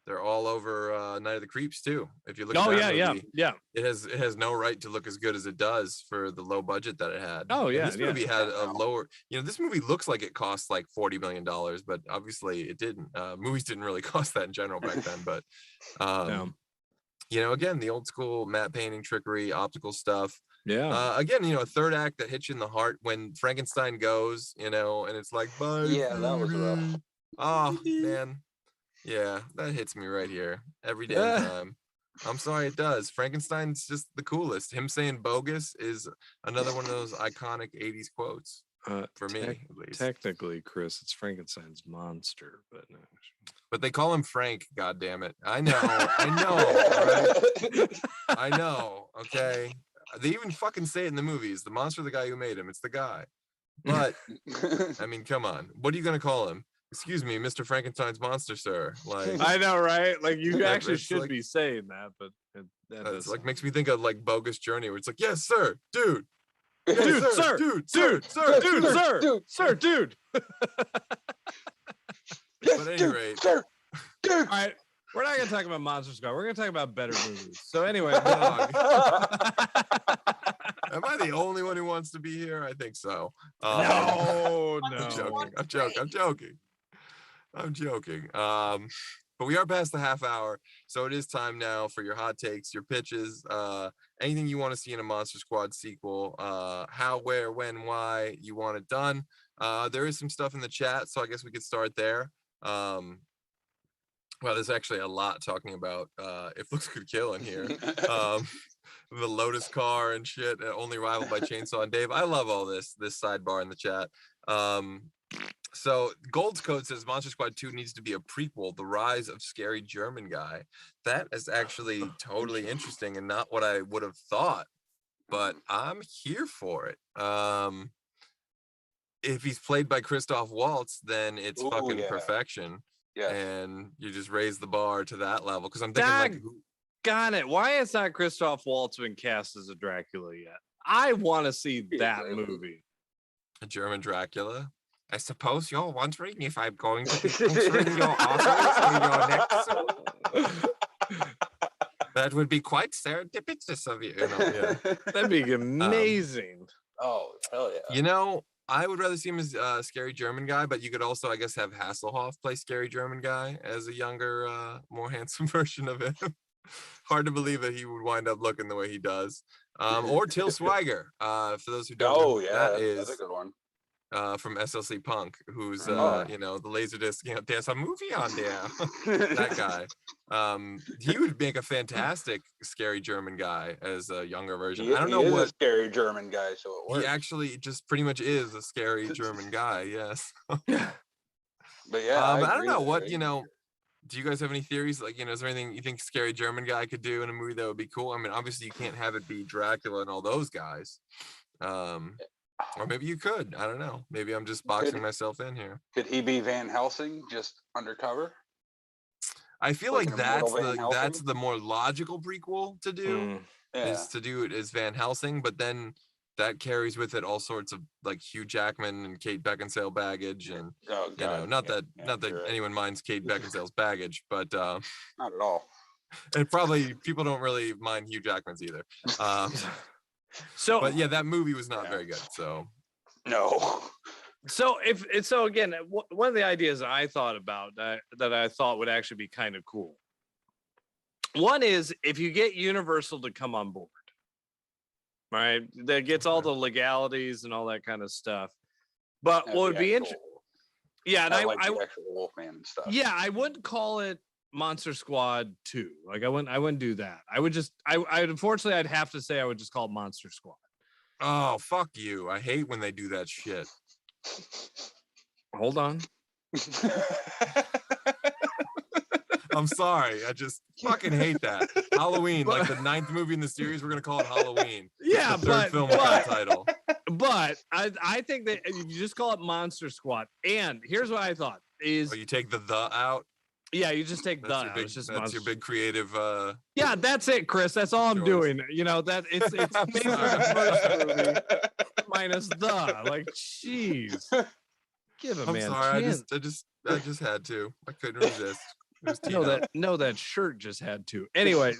Speaker 1: They're all over Night of the Creeps too. If you look
Speaker 2: at
Speaker 1: that movie,
Speaker 2: yeah.
Speaker 1: It has no right to look as good as it does for the low budget that it had.
Speaker 2: Oh yeah.
Speaker 1: And this movie had a lower, this movie looks like it cost like $40 million, but obviously it didn't. Movies didn't really cost that in general back then, but again, the old school matte painting trickery, optical stuff.
Speaker 2: Yeah.
Speaker 1: Again, a third act that hits you in the heart when Frankenstein goes, and it's like, bye.
Speaker 3: Yeah, that was rough.
Speaker 1: Oh man, yeah, that hits me right here every damn time. I'm sorry, it does. Frankenstein's just the coolest. Him saying bogus is another one of those iconic 80s quotes for me, at least.
Speaker 2: Technically, Chris, it's Frankenstein's monster, but no.
Speaker 1: But they call him Frank, God damn it. I know, all right? I know, okay? They even fucking say it in the movies. The monster, the guy who made him, it's the guy. But, I mean, come on. What are you going to call him? Excuse me, Mr. Frankenstein's monster, sir. Like,
Speaker 2: I know, right? Like, you actually
Speaker 1: it's
Speaker 2: should
Speaker 1: like-
Speaker 2: be saying that, but
Speaker 1: it's like makes me think of like Bogus Journey, where it's like, yes, sir, dude. Yes,
Speaker 2: dude, sir,
Speaker 1: dude,
Speaker 2: dude,
Speaker 1: sir,
Speaker 2: dude, sir,
Speaker 3: dude,
Speaker 2: sir, dude.
Speaker 1: But at any rate,
Speaker 3: Sir, dude.
Speaker 2: All right, we're not gonna talk about Monster Squad. We're gonna talk about better movies. So anyway,
Speaker 1: dog. Am I the only one who wants to be here? I think so.
Speaker 2: no.
Speaker 1: I'm joking. But we are past the half hour, so it is time now for your hot takes, your pitches, anything you want to see in a Monster Squad sequel, how, where, when, why you want it done. There is some stuff in the chat, so I guess we could start there. Well, there's actually a lot talking about if looks could kill in here. The Lotus car and shit, only rivaled by Chainsaw and Dave. I love all this sidebar in the chat. So Gold's Code says Monster Squad 2 needs to be a prequel, The Rise of Scary German Guy. That is actually totally interesting and not what I would have thought, but I'm here for it. If he's played by Christoph Waltz, then it's fucking perfection.
Speaker 3: Yeah.
Speaker 1: And you just raise the bar to that level. Because I'm thinking like,
Speaker 2: got it. Why has not Christoph Waltz been cast as a Dracula yet? I want to see that movie.
Speaker 1: A German Dracula? I suppose you're wondering if I'm going to be answering your offers in your next. That would be quite serendipitous of you. Yeah.
Speaker 2: That'd be amazing.
Speaker 3: Oh, hell yeah.
Speaker 1: You know, I would rather see him as a scary German guy, but you could also, I guess, have Hasselhoff play scary German guy as a younger, more handsome version of him. Hard to believe that he would wind up looking the way he does. Or Till Swagger. For those who don't know, that's
Speaker 3: a good one.
Speaker 1: From SLC Punk, who's you know, the Laserdisc, you know, there's a movie on there. That guy. He would make a fantastic scary German guy as a younger version. I don't know what
Speaker 3: a scary German guy, so it works.
Speaker 1: He actually just pretty much is a scary German guy, yes.
Speaker 3: But yeah,
Speaker 1: I don't know what, you know, do you guys have any theories? Like, you know, is there anything you think scary German guy could do in a movie that would be cool? I mean, obviously you can't have it be Dracula and all those guys. Or maybe you could. I don't know. Maybe I'm just boxing myself in here.
Speaker 3: Could he be Van Helsing just undercover?
Speaker 1: I feel like that's the more logical prequel to do, is to do it as Van Helsing, but then that carries with it all sorts of like Hugh Jackman and Kate Beckinsale baggage, and you know, not that anyone minds Kate Beckinsale's baggage, but
Speaker 3: not at all.
Speaker 1: And probably people don't really mind Hugh Jackman's either. But yeah, that movie was not very good. So
Speaker 3: no.
Speaker 2: So so again, one of the ideas that I thought about that I thought would actually be kind of cool. One is if you get Universal to come on board, right? That gets all the legalities and all that kind of stuff. But what would be interesting? Yeah, and I
Speaker 3: the actual Wolfman and stuff.
Speaker 2: Yeah, I wouldn't call it Monster Squad 2. Like I wouldn't do that. I would just unfortunately I'd have to say I would just call it Monster Squad.
Speaker 1: Oh, fuck you. I hate when they do that shit.
Speaker 2: Hold on.
Speaker 1: I'm sorry. I just fucking hate that. Halloween, like the 9th movie in the series, we're gonna call it Halloween.
Speaker 2: Yeah,
Speaker 1: the third film with that title.
Speaker 2: But I think that you just call it Monster Squad. And here's what I thought is
Speaker 1: you take the out.
Speaker 2: Yeah, you just take
Speaker 1: that's your big, that's your big creative
Speaker 2: yeah, that's it, Chris. That's all I'm doing. You know, that it's basically the first movie minus the. Like, jeez. Give a man.
Speaker 1: Sorry, I just had to. I couldn't resist.
Speaker 2: No, that shirt just had to. Anyway,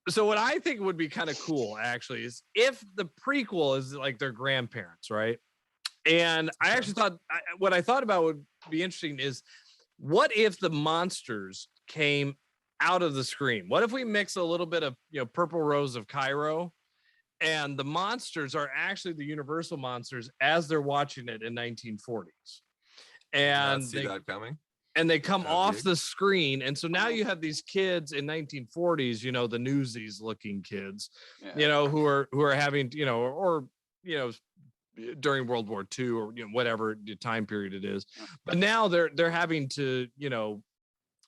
Speaker 2: so what I think would be kind of cool actually is if the prequel is like their grandparents, right? And I actually thought what I thought about would be interesting is what if the monsters came out of the screen? What if we mix a little bit of, you know, Purple Rose of Cairo, and the monsters are actually the Universal monsters as they're watching it in 1940s? and
Speaker 1: see that coming.
Speaker 2: And they come off
Speaker 1: big.
Speaker 2: the screen, and so now you have these kids in 1940s, you know, the Newsies looking kids, you know, who are having, you know, or you know, during World War II or you know, whatever time period it is, but now they're having to, you know,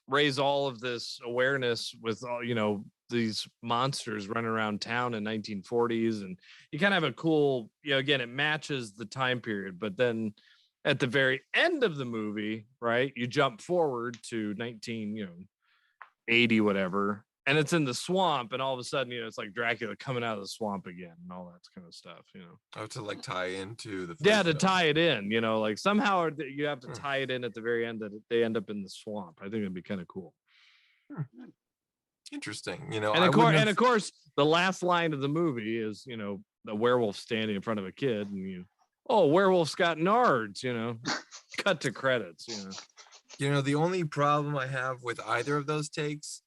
Speaker 2: raise all of this awareness with all, you know, these monsters running around town in 1940s, and you kind of have a cool, you know, again, it matches the time period, but then at the very end of the movie, right, you jump forward to 1980 whatever, and it's in the swamp, and all of a sudden, you know, it's like Dracula coming out of the swamp again and all that kind of stuff, you know.
Speaker 1: Oh, to like tie into the
Speaker 2: to tie it in, you know, like somehow you have to tie it in at the very end that they end up in the swamp. I think it'd be kind of cool.
Speaker 1: Interesting, you know.
Speaker 2: And of course, the last line of the movie is, you know, the werewolf standing in front of a kid, and werewolf's got nards, you know. Cut to credits, you know.
Speaker 1: You know, the only problem I have with either of those takes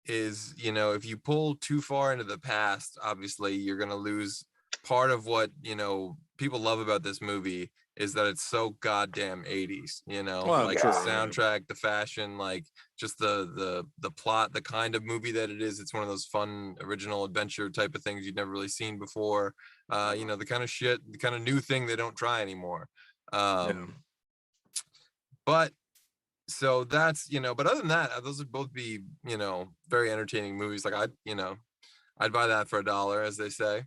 Speaker 1: is, you know, if you pull too far into the past, obviously you're going to lose part of what, you know, people love about this movie is that it's so goddamn 80s, you know, like the soundtrack, the fashion, like just the plot, the kind of movie that it is. It's one of those fun, original adventure type of things you've never really seen before. You know, the kind of shit, the kind of new thing they don't try anymore. But so that's, you know, but other than that, those would both be, you know, very entertaining movies. Like I'd buy that for $1, as they say.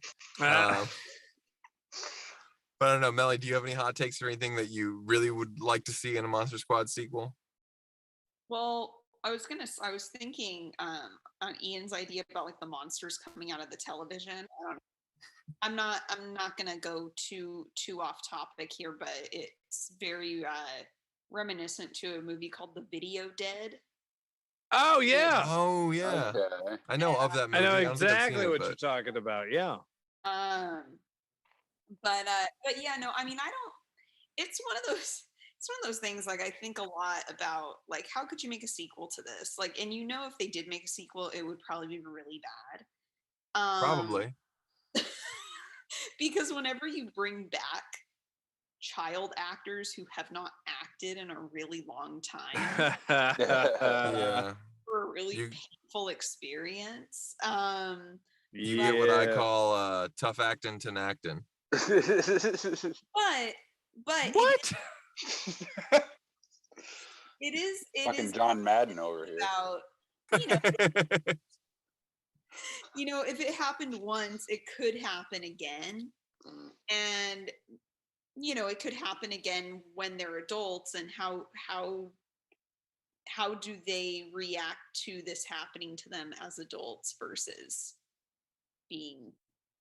Speaker 1: But I don't know, Melly, do you have any hot takes or anything that you really would like to see in a Monster Squad sequel?
Speaker 4: Well, I was thinking on Ian's idea about like the monsters coming out of the television. I'm not gonna go too off topic here, but it's very reminiscent to a movie called The Video Dead.
Speaker 2: Oh yeah.
Speaker 3: Okay.
Speaker 1: I know of that movie.
Speaker 2: I know exactly what you're talking about. Yeah.
Speaker 4: But yeah, no, I mean, it's one of those things, like, I think a lot about, like, how could you make a sequel to this? Like, and you know, if they did make a sequel, it would probably be really bad.
Speaker 1: Probably.
Speaker 4: Because whenever you bring back child actors who have not acted in a really long time,
Speaker 1: Yeah,
Speaker 4: for a really painful experience.
Speaker 1: You get what I call tough acting to acting.
Speaker 4: But
Speaker 2: what?
Speaker 4: It is
Speaker 3: fucking John Madden over here.
Speaker 4: About, you know, if it happened once, it could happen again. And, you know, it could happen again when they're adults, and how do they react to this happening to them as adults versus being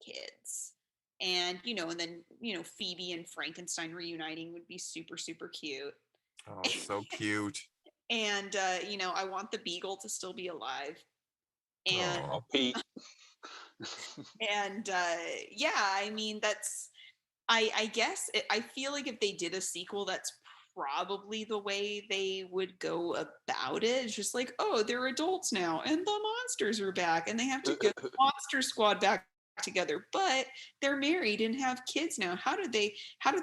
Speaker 4: kids? And, you know, and then, you know, Phoebe and Frankenstein reuniting would be super, super cute.
Speaker 1: Oh, so cute.
Speaker 4: And, you know, I want the Beagle to still be alive. And,
Speaker 3: Pete.
Speaker 4: and yeah, I mean, that's, I guess, I feel like if they did a sequel, that's probably the way they would go about it. It's just like, oh, they're adults now, and the monsters are back, and they have to get the Monster Squad back together, but they're married and have kids now. How do they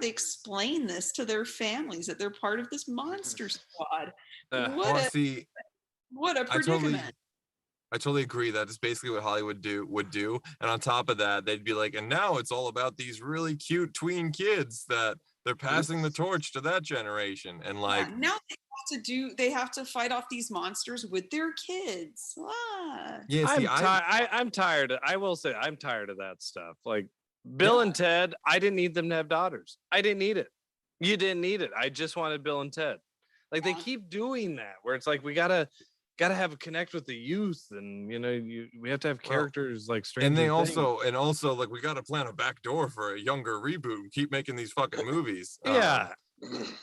Speaker 4: explain this to their families, that they're part of this Monster Squad? What a predicament.
Speaker 1: I totally agree. That is basically what Hollywood would do. And on top of that, they'd be like, and now it's all about these really cute tween kids that they're passing the torch to that generation. And like,
Speaker 4: now they have to fight off these monsters with their kids.
Speaker 1: Yeah, see,
Speaker 2: I'm tired. I will say I'm tired of that stuff. Like Bill and Ted, I didn't need them to have daughters. I didn't need it. You didn't need it. I just wanted Bill and Ted. Like they keep doing that, where it's like we gotta have a connect with the youth, and you know, we have to have characters like Stranger
Speaker 1: and they
Speaker 2: Things.
Speaker 1: also like we gotta plan a back door for a younger reboot and keep making these fucking movies.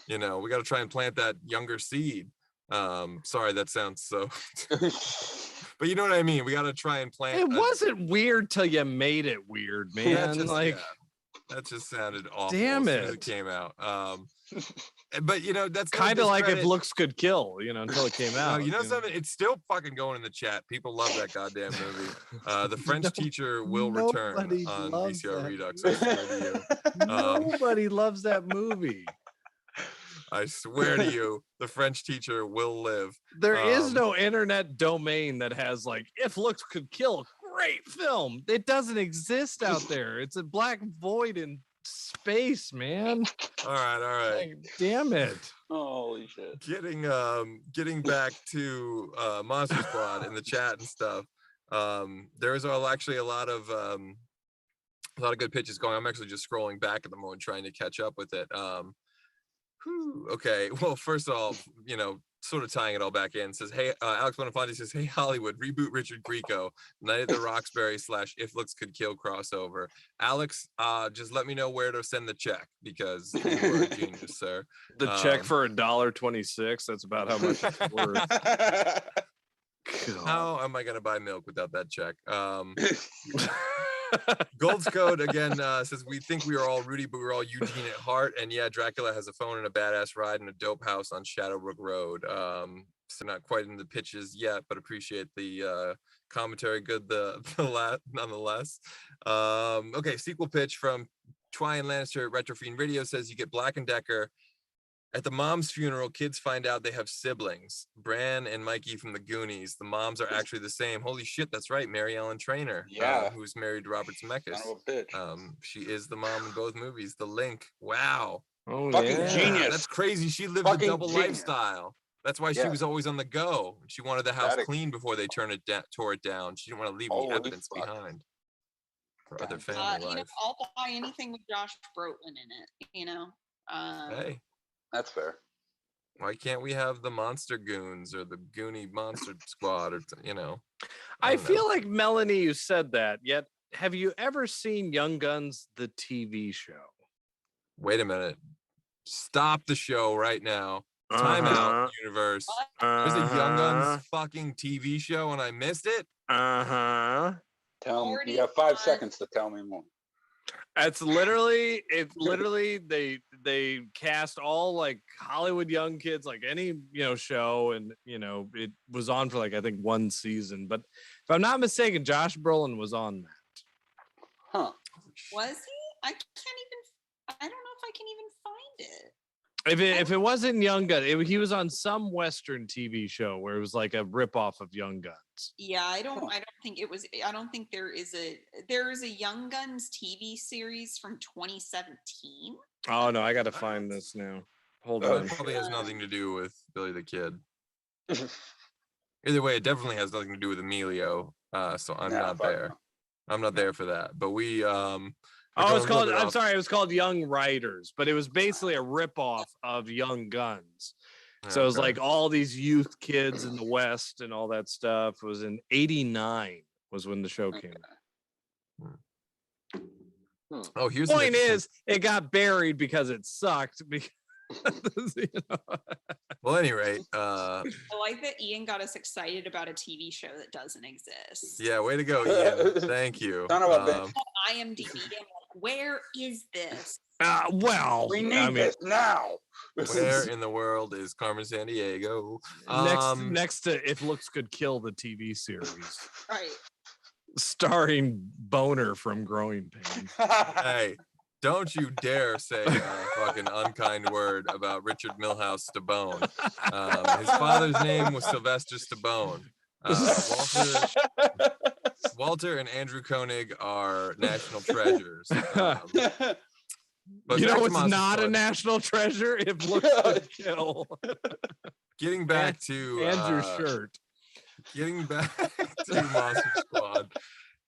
Speaker 1: You know, we gotta try and plant that younger seed. Sorry, that sounds so but you know what I mean. We gotta try and plant.
Speaker 2: It wasn't weird till you made it weird, man.
Speaker 1: That just sounded awful.
Speaker 2: Damn
Speaker 1: as soon as it came out. But you know, that's
Speaker 2: kind of like If Looks Could Kill, you know, until it came out.
Speaker 1: No, you know something? It's still fucking going in the chat. People love that goddamn movie. The French Teacher Will Return on VCR Redux. I swear to you.
Speaker 2: Nobody loves that movie.
Speaker 1: I swear to you, the French teacher will live.
Speaker 2: There is no internet domain that has like, if looks could kill, great film. It doesn't exist out there. It's a black void in space, man.
Speaker 1: All right.
Speaker 2: Like, damn it.
Speaker 3: Holy shit.
Speaker 1: Getting back to Monster Squad in the chat and stuff. There's actually a lot of good pitches going. I'm actually just scrolling back at the moment trying to catch up with it. Okay, well, first off, sort of tying it all back in, says, hey, Alex Bonafonte says, hey, Hollywood, reboot Richard Grieco, Night at the Roxbury / If Looks Could Kill crossover. Alex, just let me know where to send the check, because you are a genius, sir.
Speaker 2: The check for $1.26, that's about how much it's worth.
Speaker 1: How am I going to buy milk without that check? Gold's Code again says, we think we are all Rudy, but we're all Eugene at heart. And yeah, Dracula has a phone and a badass ride and a dope house on Shadowbrook Road. So not quite in the pitches yet, but appreciate the commentary. Good nonetheless. Okay, sequel pitch from Twyan Lannister at Retro Fiend Radio says, you get Black and Decker. At the mom's funeral, kids find out they have siblings. Bran and Mikey from the Goonies. The moms are actually the same. Holy shit, that's right. Mary Ellen Trainor, who's married to Robert Zemeckis.
Speaker 3: Son of a bitch.
Speaker 1: She is the mom in both movies. The Link. Wow.
Speaker 2: Oh,
Speaker 3: Fucking genius.
Speaker 1: That's crazy. She lived
Speaker 3: Fucking
Speaker 1: a double
Speaker 3: genius.
Speaker 1: lifestyle. That's why she was always on the go. She wanted the house clean before they tore it down. She didn't want to leave any evidence behind for other family life.
Speaker 4: I'll buy anything with Josh Brolin in it.
Speaker 1: Hey.
Speaker 3: That's fair.
Speaker 1: Why can't we have the Monster Goons or the Goonie Monster Squad or
Speaker 2: I feel like, Melanie, you said that, yet have you ever seen Young Guns, the TV show?
Speaker 1: Wait a minute. Stop the show right now. Time out, universe. There's a Young Guns fucking TV show and I missed it?
Speaker 3: Tell me. You have 5 seconds to tell me more.
Speaker 2: It's literally they cast all like Hollywood young kids, like any show, and it was on for like I think 1 season. But if I'm not mistaken, Josh Brolin was on that.
Speaker 3: Huh?
Speaker 4: Was he? I don't know if I can even find it.
Speaker 2: If it wasn't Young Guns, he was on some Western TV show where it was like a ripoff of Young Guns.
Speaker 4: Yeah, I don't think it was. I don't think there is a Young Guns TV series from 2017.
Speaker 2: Oh no, I got to find this now. Hold on.
Speaker 1: It probably has nothing to do with Billy the Kid. Either way, it definitely has nothing to do with Emilio. So I'm not there. I'm not there for that. But we
Speaker 2: it was called Young Riders, but it was basically a ripoff of Young Guns. So it was like all these youth kids in the West and all that stuff. It was in 89 was when the show came out.
Speaker 1: Oh, here's
Speaker 2: the point is it got buried because it sucked.
Speaker 1: Well, at any rate,
Speaker 4: I like that Ian got us excited about a TV show that doesn't exist.
Speaker 1: Yeah, way to go, Ian. Thank you.
Speaker 4: IMDb, I'm like, where is this?
Speaker 2: Well,
Speaker 3: we need this now.
Speaker 1: Where in the world is Carmen Sandiego?
Speaker 2: Next to If Looks Could Kill, the TV series.
Speaker 4: Right.
Speaker 2: Starring Boner from Growing Pains.
Speaker 1: Hey, don't you dare say a fucking unkind word about Richard Milhouse Stabone. His father's name was Sylvester Stabone. Walter and Andrew Koenig are national treasures. But
Speaker 2: it's not a national treasure. If Looks Could Kill.
Speaker 1: Getting back to
Speaker 2: Andrew's shirt.
Speaker 1: Getting back to Monster Squad.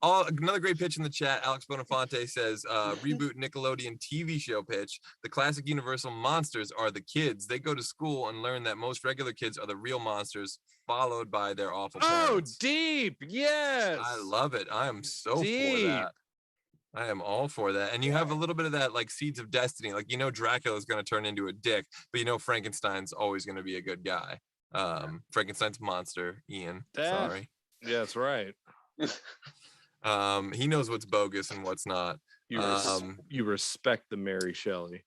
Speaker 1: Another great pitch in the chat. Alex Bonafonte says, reboot Nickelodeon TV show pitch. The classic Universal monsters are the kids. They go to school and learn that most regular kids are the real monsters, followed by their awful parents.
Speaker 2: Oh, deep. Yes.
Speaker 1: I love it. I am so
Speaker 2: deep.
Speaker 1: for that. I am all for that. And you have a little bit of that, like Seeds of Destiny. Like, Dracula is going to turn into a dick, but Frankenstein's always going to be a good guy. Frankenstein's monster, Ian. Sorry.
Speaker 2: Yeah, that's right.
Speaker 1: He knows what's bogus and what's not.
Speaker 2: You respect the Mary Shelley.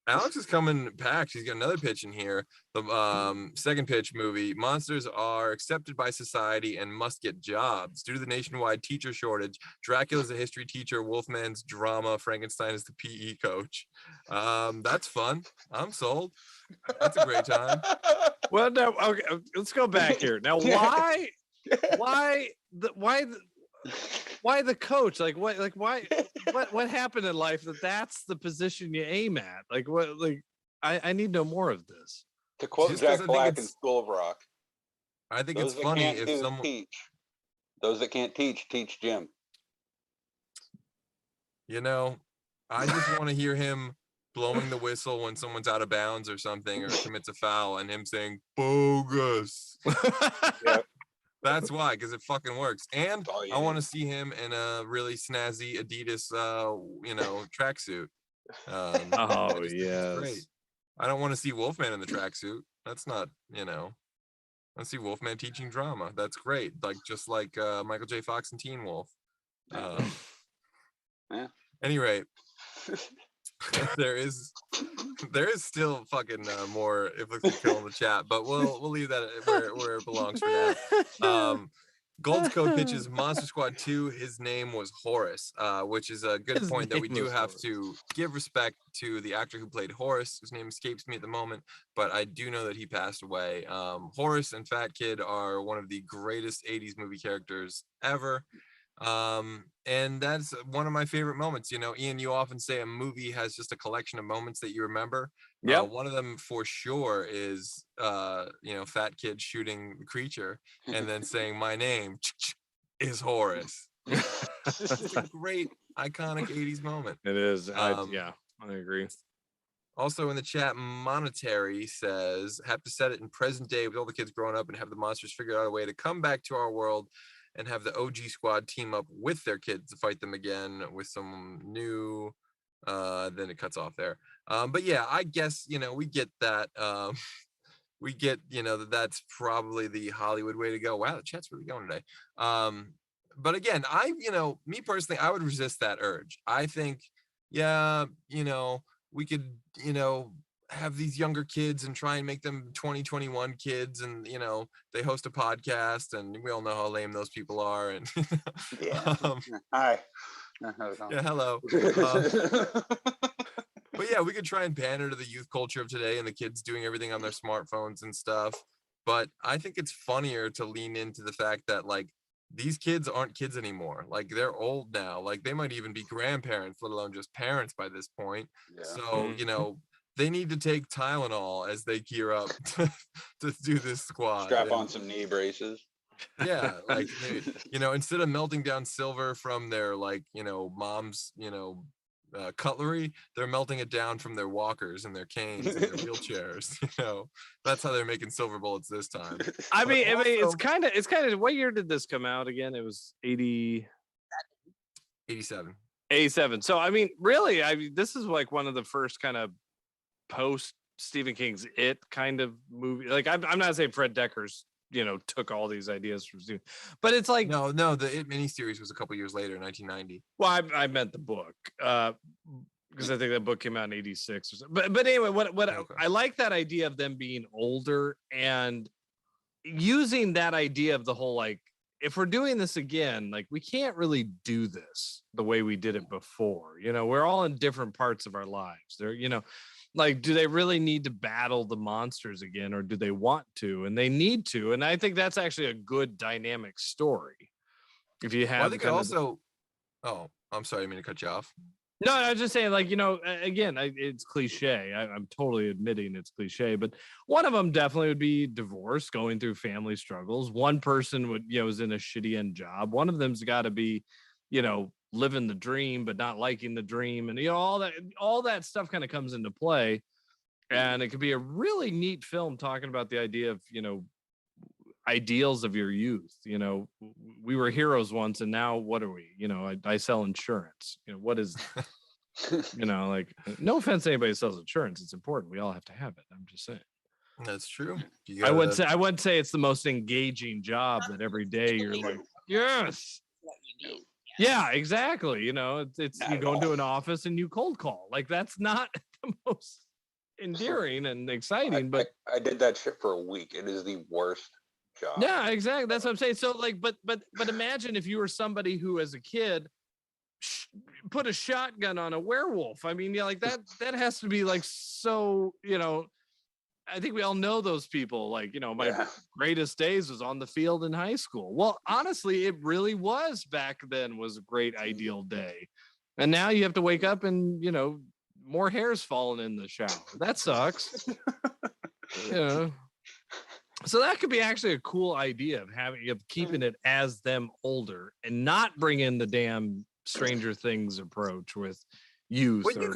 Speaker 1: Alex is coming packed. She's got another pitch in here. The second pitch movie: monsters are accepted by society and must get jobs. Due to the nationwide teacher shortage, Dracula's a history teacher, Wolfman's drama, Frankenstein is the PE coach. That's fun. I'm sold. That's a great time.
Speaker 2: Well, no, okay, let's go back here. Now, why the coach? Like what happened in life that's the position you aim at? Like what? Like I need no more of this.
Speaker 3: To quote
Speaker 1: Just 'cause I
Speaker 3: Jack
Speaker 1: think
Speaker 3: Black in
Speaker 1: it's-
Speaker 3: School of Rock,
Speaker 1: I think
Speaker 3: those
Speaker 1: it's
Speaker 3: that
Speaker 1: funny
Speaker 3: can't
Speaker 1: if
Speaker 3: do
Speaker 1: someone.
Speaker 3: teach. Those that can't teach Jim.
Speaker 1: You know, I just want to hear him blowing the whistle when someone's out of bounds or something, or commits a foul, and him saying bogus.
Speaker 3: Yep.
Speaker 1: That's why, because it fucking works. And
Speaker 3: Oh, yeah.
Speaker 1: I want to see him in a really snazzy Adidas, tracksuit.
Speaker 2: Oh
Speaker 1: It's
Speaker 2: yes.
Speaker 1: great. I don't want to see Wolfman in the tracksuit. That's not, I see Wolfman teaching drama. That's great. Like just like Michael J. Fox and Teen Wolf.
Speaker 3: Yeah.
Speaker 1: Any rate, there is still fucking more if looks like kill in the chat, but we'll leave that where it belongs for now. Gold's Code pitches Monster Squad 2. His name was Horace, which is a good
Speaker 2: His
Speaker 1: point that we
Speaker 2: name
Speaker 1: do
Speaker 2: was
Speaker 1: have
Speaker 2: Horace.
Speaker 1: to give respect to the actor who played Horace, whose name escapes me at the moment, but I do know that he passed away. Horace and Fat Kid are one of the greatest 80s movie characters ever. And that's one of my favorite moments. Ian, you often say a movie has just a collection of moments that you remember.
Speaker 2: Yep.
Speaker 1: One of them for sure is Fat Kid shooting the creature and then saying my name is Horace. That's a great iconic 80s moment.
Speaker 2: It is.
Speaker 1: Um,
Speaker 2: I agree.
Speaker 1: Also in the chat, Monetary says, have to set it in present day with all the kids growing up and have the monsters figure out a way to come back to our world and have the OG squad team up with their kids to fight them again with some new, then it cuts off there. But yeah, I guess, we get that. We get, that's probably the Hollywood way to go. Wow, the chat's really going today. But again, me personally, I would resist that urge. I think, yeah, we could, have these younger kids and try and make them 2021 kids, and they host a podcast, and we all know how lame those people are. And
Speaker 3: Yeah. Hi.
Speaker 1: yeah, hello. But yeah, we could try and pander to the youth culture of today and the kids doing everything on their smartphones and stuff. But I think it's funnier to lean into the fact that like these kids aren't kids anymore. Like they're old now. Like they might even be grandparents, let alone just parents by this point.
Speaker 3: Yeah.
Speaker 1: So, they need to take Tylenol as they gear up to do this squad.
Speaker 3: Strap on some knee braces.
Speaker 1: Yeah, like instead of melting down silver from their mom's cutlery, they're melting it down from their walkers and their canes and their wheelchairs. That's how they're making silver bullets this time.
Speaker 2: I
Speaker 1: But
Speaker 2: mean, it's
Speaker 1: also-
Speaker 2: kind of. What year did this come out again? It was
Speaker 1: 87.
Speaker 2: 87. So I mean, really, this is like one of the first kind of post Stephen King's It kind of movie. Like I'm not saying Fred Decker's took all these ideas from Stephen, but it's like
Speaker 1: No, the It miniseries was a couple years later, 1990.
Speaker 2: well, I meant the book because I think that book came out in 86 or something. But anyway, what
Speaker 1: Okay.
Speaker 2: I like that idea of them being older and using that idea of the whole like, if we're doing this again, like we can't really do this the way we did it before. We're all in different parts of our lives. They're like, do they really need to battle the monsters again, or do they want to? And they need to. And I think that's actually a good dynamic story. If you have,
Speaker 1: Well, I think also. Oh, I'm sorry, I mean to cut you off.
Speaker 2: No, I was just saying, like, again, it's cliche. I'm totally admitting it's cliche, but one of them definitely would be divorce, going through family struggles. One person would, is in a shitty end job. One of them's got to be, living the dream, but not liking the dream. And, all that stuff kind of comes into play. And it could be a really neat film talking about the idea of, ideals of your youth. We were heroes once, and now what are we? I sell insurance. What is like, no offense to anybody who sells insurance, it's important, we all have to have it. I'm just saying
Speaker 1: That's true.
Speaker 2: I would say it's the most engaging job that every day you're like, yes,
Speaker 4: What you mean?
Speaker 2: yeah, exactly. It's
Speaker 3: Not
Speaker 2: you
Speaker 3: at
Speaker 2: go into
Speaker 3: all.
Speaker 2: an office and you cold call. Like that's not the most endearing and exciting, but
Speaker 3: I did that shit for a week. It is the worst job.
Speaker 2: yeah, exactly. That's what I'm saying. So like, but imagine if you were somebody who, as a kid, put a shotgun on a werewolf. I mean, yeah, like that has to be like so. I think we all know those people. Like, my greatest days was on the field in high school. Well, honestly, it really was back then. Was a great ideal day, and now you have to wake up and more hair's falling in the shower. That sucks. So that could be actually a cool idea of keeping it as them older and not bring in the damn Stranger Things approach with youth.
Speaker 1: But you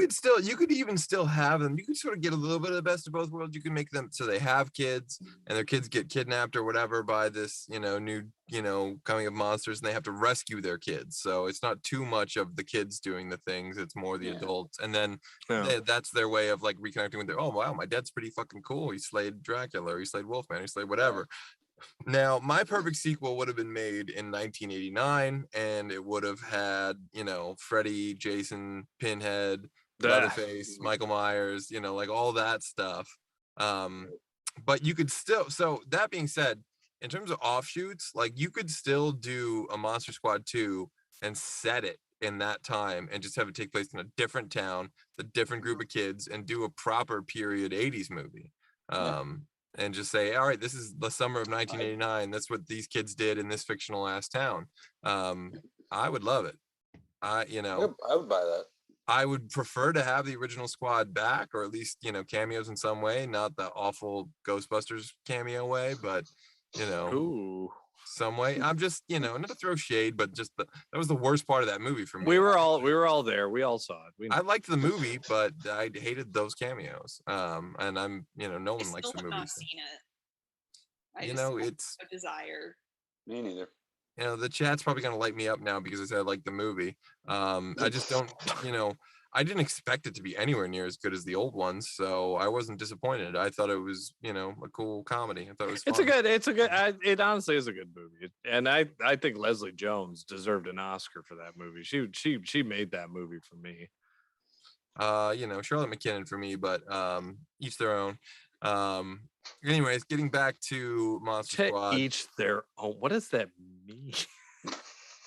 Speaker 1: could even still have them. You could sort of get a little bit of the best of both worlds. You can make them so they have kids and their kids get kidnapped or whatever by this, new, coming of monsters, and they have to rescue their kids. So it's not too much of the kids doing the things. It's more the adults. And then that's their way of like reconnecting with their, oh, wow, my dad's pretty fucking cool. He slayed Dracula, or he slayed Wolfman, he slayed whatever. Now, my perfect sequel would have been made in 1989, and it would have had, Freddy, Jason, Pinhead, Leatherface, Michael Myers, like all that stuff. But you could still, so that being said, in terms of offshoots, like you could still do a Monster Squad 2 and set it in that time and just have it take place in a different town, a different group of kids, and do a proper period 80s movie. And just say, all right, this is the summer of 1989. That's what these kids did in this fictional ass town. I would love it. I
Speaker 3: would buy that.
Speaker 1: I would prefer to have the original squad back, or at least, cameos in some way, not the awful Ghostbusters cameo way, but, some way. I'm just, not to throw shade, but just that was the worst part of that movie for me.
Speaker 2: We were all there. We all saw it.
Speaker 1: I liked the movie, but I hated those cameos. And I'm, no one likes the movie.
Speaker 4: Not seen it. It's a desire.
Speaker 3: Me neither.
Speaker 1: The chat's probably gonna light me up now because I said I like the movie. I just don't, I didn't expect it to be anywhere near as good as the old ones, so I wasn't disappointed. I thought it was, a cool comedy. I thought it was fun.
Speaker 2: It honestly is a good movie. And I think Leslie Jones deserved an Oscar for that movie. She made that movie for me.
Speaker 1: Charlotte McKinnon for me, but each their own. Anyways, getting back to Monster Squad.
Speaker 2: Each their own. What does that mean?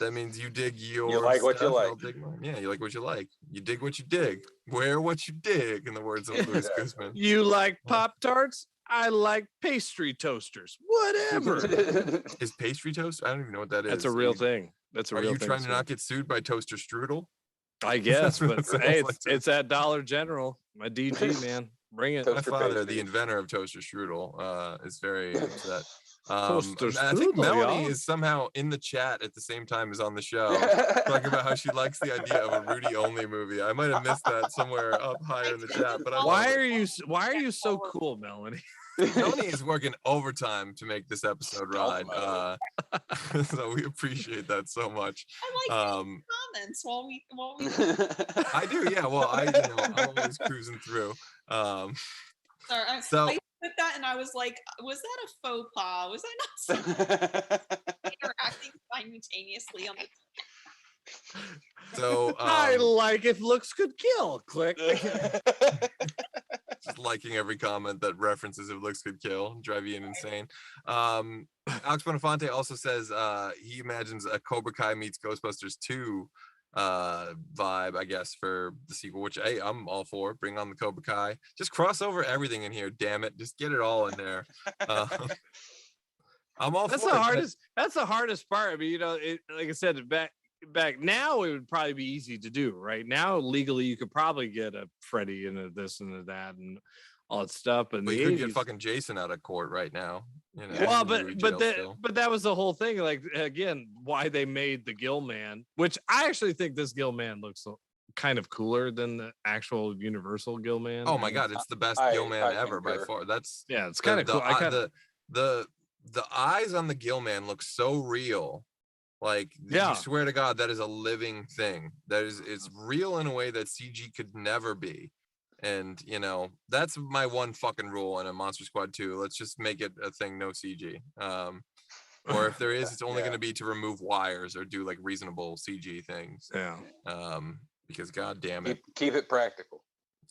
Speaker 1: That means you dig your
Speaker 3: you like
Speaker 1: stuff,
Speaker 3: what you like.
Speaker 1: I'll dig mine. Yeah, you like what you like. You dig what you dig. Wear what you dig, in the words of Louis Guzman.
Speaker 2: You like Pop-Tarts? I like pastry toasters. Whatever.
Speaker 1: Is pastry toast? I don't even know what that is.
Speaker 2: That's a real thing.
Speaker 1: Are you trying to not get sued by Toaster Strudel?
Speaker 2: I guess, but hey, it's at Dollar General. My DG, man. Bring it.
Speaker 1: My father, the inventor of Toaster Strudel, is very upset. I think Melanie is somehow in the chat at the same time as on the show, talking about how she likes the idea of a Rudy only movie. I might have missed that somewhere up higher in the chat, but
Speaker 2: why are you so cool, Melanie?
Speaker 1: Melanie is working overtime to make this episode ride, so we appreciate that so much.
Speaker 4: I like comments while we.
Speaker 1: I do, yeah. Well, I'm always cruising through.
Speaker 4: Sorry, I put that and I was like, was that a faux pas? Was I not interacting simultaneously on the
Speaker 1: So
Speaker 2: I like if looks could kill. Click.
Speaker 1: Just liking every comment that references if looks could kill, drive you insane. Alex Bonafonte also says he imagines a Cobra Kai meets Ghostbusters 2 vibe, I guess, for the sequel, which hey, I'm all for. Bring on the Cobra Kai. Just cross over everything in here, damn it. Just get it all in there. I'm all
Speaker 2: that's
Speaker 1: for
Speaker 2: the
Speaker 1: it.
Speaker 2: hardest. That's the hardest part. I mean, like I said, back now it would probably be easy to do. Right now, legally, you could probably get a Freddy and a this and a that and all that stuff. But
Speaker 1: you could get fucking Jason out of court right now.
Speaker 2: Well, but that was the whole thing. Like again, why they made the Gill Man, which I actually think this Gill Man looks kind of cooler than the actual Universal Gill Man.
Speaker 1: Oh my god, it's the best Gill Man ever by far. That's
Speaker 2: it's kind of cool.
Speaker 1: The eyes on the Gill Man look so real. Like you swear to God, that is a living thing. It's real in a way that CG could never be. And that's my one fucking rule in a Monster Squad 2. Let's just make it a thing, no CG. Or if there is, it's only going to be to remove wires or do like reasonable CG things.
Speaker 2: Yeah.
Speaker 1: Because God damn it,
Speaker 3: keep it practical.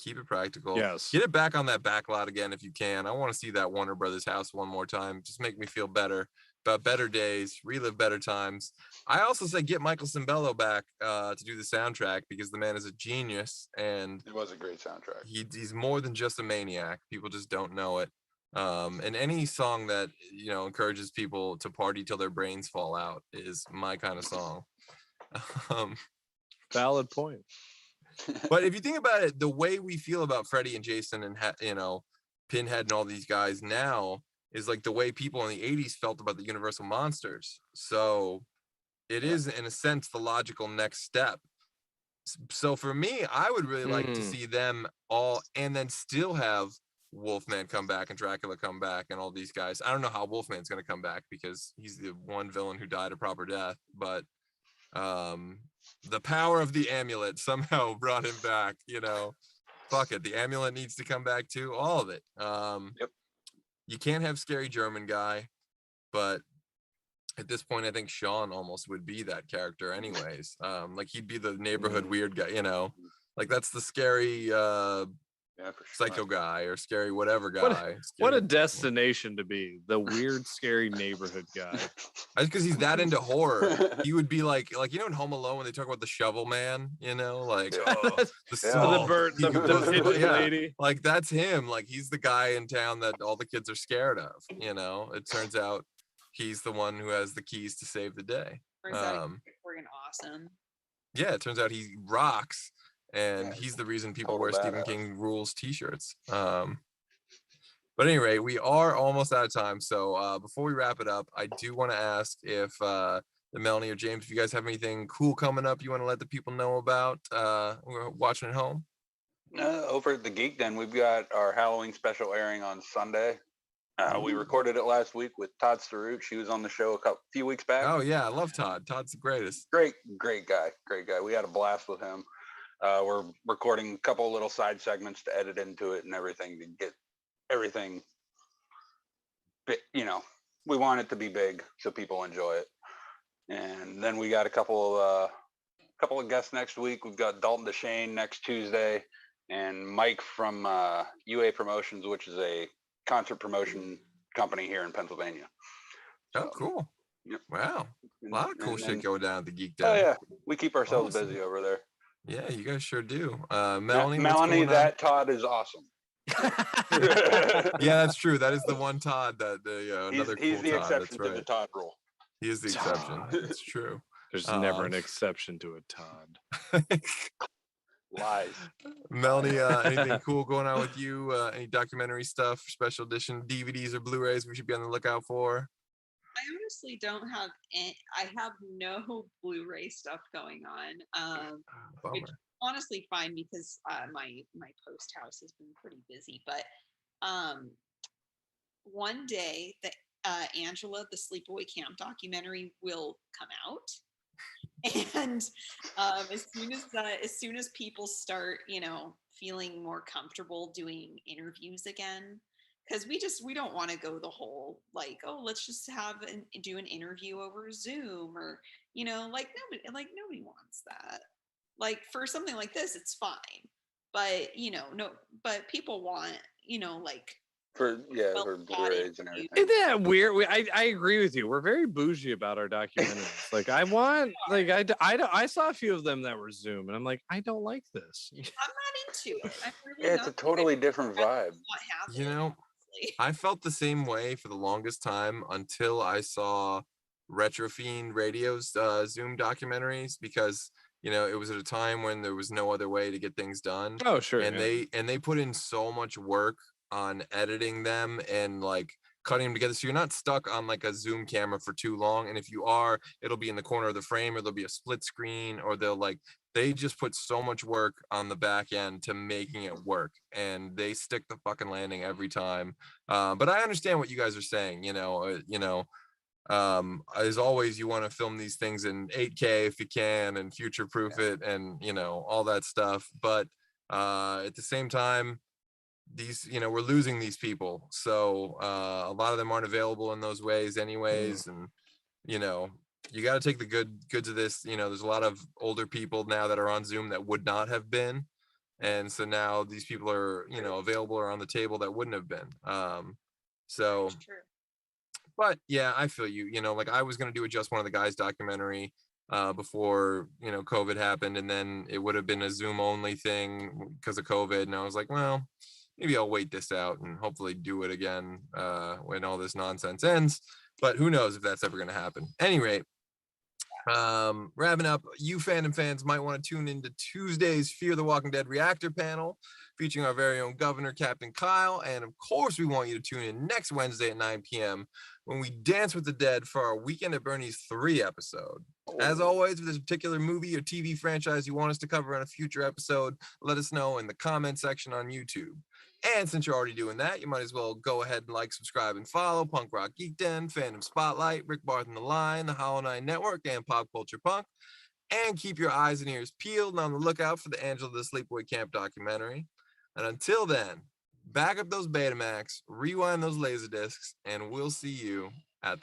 Speaker 1: Keep it practical.
Speaker 2: Yes.
Speaker 1: Get it back on that back lot again if you can. I want to see that Warner Brothers house one more time. Just make me feel better about better days, relive better times. I also say get Michael Cimbello back to do the soundtrack because the man is a genius and
Speaker 3: It was a great soundtrack.
Speaker 1: he's more than just a maniac. People just don't know it. And any song that encourages people to party till their brains fall out is my kind of song.
Speaker 2: Valid point.
Speaker 1: But if you think about it, the way we feel about Freddy and Jason and Pinhead and all these guys now is like the way people in the 80s felt about the Universal monsters. So it is in a sense the logical next step. So for me, I would really like to see them all and then still have Wolfman come back and Dracula come back and all these guys. I don't know how Wolfman's going to come back because he's the one villain who died a proper death, but the power of the amulet somehow brought him back. Fuck it, the amulet needs to come back too, all of it. You can't have scary German guy, but at this point I think Sean almost would be that character anyways. Like he'd be the neighborhood weird guy, like that's the scary psycho guy or scary whatever guy.
Speaker 2: What a destination to be, the weird scary neighborhood guy.
Speaker 1: Because he's that into horror. He would be like in Home Alone when they talk about the shovel man, like
Speaker 2: the lady.
Speaker 1: Like that's him. Like he's the guy in town that all the kids are scared of. It turns out he's the one who has the keys to save the day.
Speaker 4: Friggin' awesome.
Speaker 1: Yeah, it turns out he rocks. And he's the reason people wear Stephen King rules t-shirts. But at any rate, we are almost out of time. So before we wrap it up, I do want to ask if Melanie or James, if you guys have anything cool coming up you want to let the people know about watching at home.
Speaker 3: Over at the Geek Den, we've got our Halloween special airing on Sunday. We recorded it last week with Todd Staruch. He was on the show a few weeks back.
Speaker 1: Oh yeah, I love Todd. Todd's the greatest.
Speaker 3: Great guy. We had a blast with him. We're recording a couple of little side segments to edit into it and everything to get everything. We want it to be big so people enjoy it. And then we got a couple of guests next week. We've got Dalton DeShane next Tuesday, and Mike from UA Promotions, which is a concert promotion company here in Pennsylvania.
Speaker 1: So, cool. Yep. Wow. A lot of cool shit going down at the Geek Den.
Speaker 3: Oh yeah, we keep ourselves busy over there.
Speaker 1: Yeah, you guys sure do. Melanie,
Speaker 3: that Todd is awesome.
Speaker 1: Yeah, that's true. That is the one Todd that another cool
Speaker 3: he's the
Speaker 1: Todd.
Speaker 3: exception
Speaker 1: That's right.
Speaker 3: to the Todd rule.
Speaker 1: He is the exception. It's true.
Speaker 2: There's never an exception to a Todd.
Speaker 3: Lies.
Speaker 1: Melanie, anything cool going on with you? Any documentary stuff, special edition DVDs or Blu-rays we should be on the lookout for?
Speaker 4: I honestly don't have I have no Blu-ray stuff going on. Which honestly fine because my post house has been pretty busy. But one day the Angela the Sleepaway Camp documentary will come out, and as soon as people start feeling more comfortable doing interviews again. Because we don't want to go the whole let's just do an interview over Zoom or nobody wants that. Like for something like this, it's fine, but but people want
Speaker 3: for Blu-rays and everything.
Speaker 2: Isn't that weird? I agree with you. We're very bougie about our documentaries. I saw a few of them that were Zoom, and I'm like, I don't like this.
Speaker 4: I'm not into it. I'm really
Speaker 3: it's a totally different vibe.
Speaker 1: I felt the same way for the longest time until I saw Retrofiend Radio's Zoom documentaries because it was at a time when there was no other way to get things done.
Speaker 2: Oh, sure.
Speaker 1: And they put in so much work on editing them and cutting them together so you're not stuck on a Zoom camera for too long, and if you are, it'll be in the corner of the frame or there'll be a split screen, or they just put so much work on the back end to making it work, and they stick the fucking landing every time. But I understand what you guys are saying. As always, you want to film these things in 8K if you can and future proof it and all that stuff, but at the same time, these we're losing these people, so a lot of them aren't available in those ways anyways, and you got to take the goods of this. There's a lot of older people now that are on Zoom that would not have been, And so now these people are, you know, available or on the table that wouldn't have been. So,
Speaker 4: That's true.
Speaker 1: but yeah, I feel you. You know, like I was gonna do a Just One of the Guys documentary before, you know, COVID happened, and then it would have been a Zoom only thing because of COVID. And I was like, well, maybe I'll wait this out and hopefully do it again when all this nonsense ends. But who knows if that's ever gonna happen. Any rate, wrapping up, you Fandom fans might want to tune into Tuesday's Fear the Walking Dead reactor panel featuring our very own governor, Captain Kyle. And of course, we want you to tune in next Wednesday at 9 p.m. when we dance with the dead for our Weekend at Bernie's 3 episode. As always, if there's a particular movie or TV franchise you want us to cover on a future episode, let us know in the comment section on YouTube. And since you're already doing that, you might as well go ahead and like, subscribe, and follow Punk Rock Geek Den, Fandom Spotlight, Rick Barth and the Line, the Hollow 9 Network, and Pop Culture Punk. And keep your eyes and ears peeled and on the lookout for the Angela the Sleepaway Camp documentary. And until then, back up those Betamax, rewind those Laserdiscs, and we'll see you at the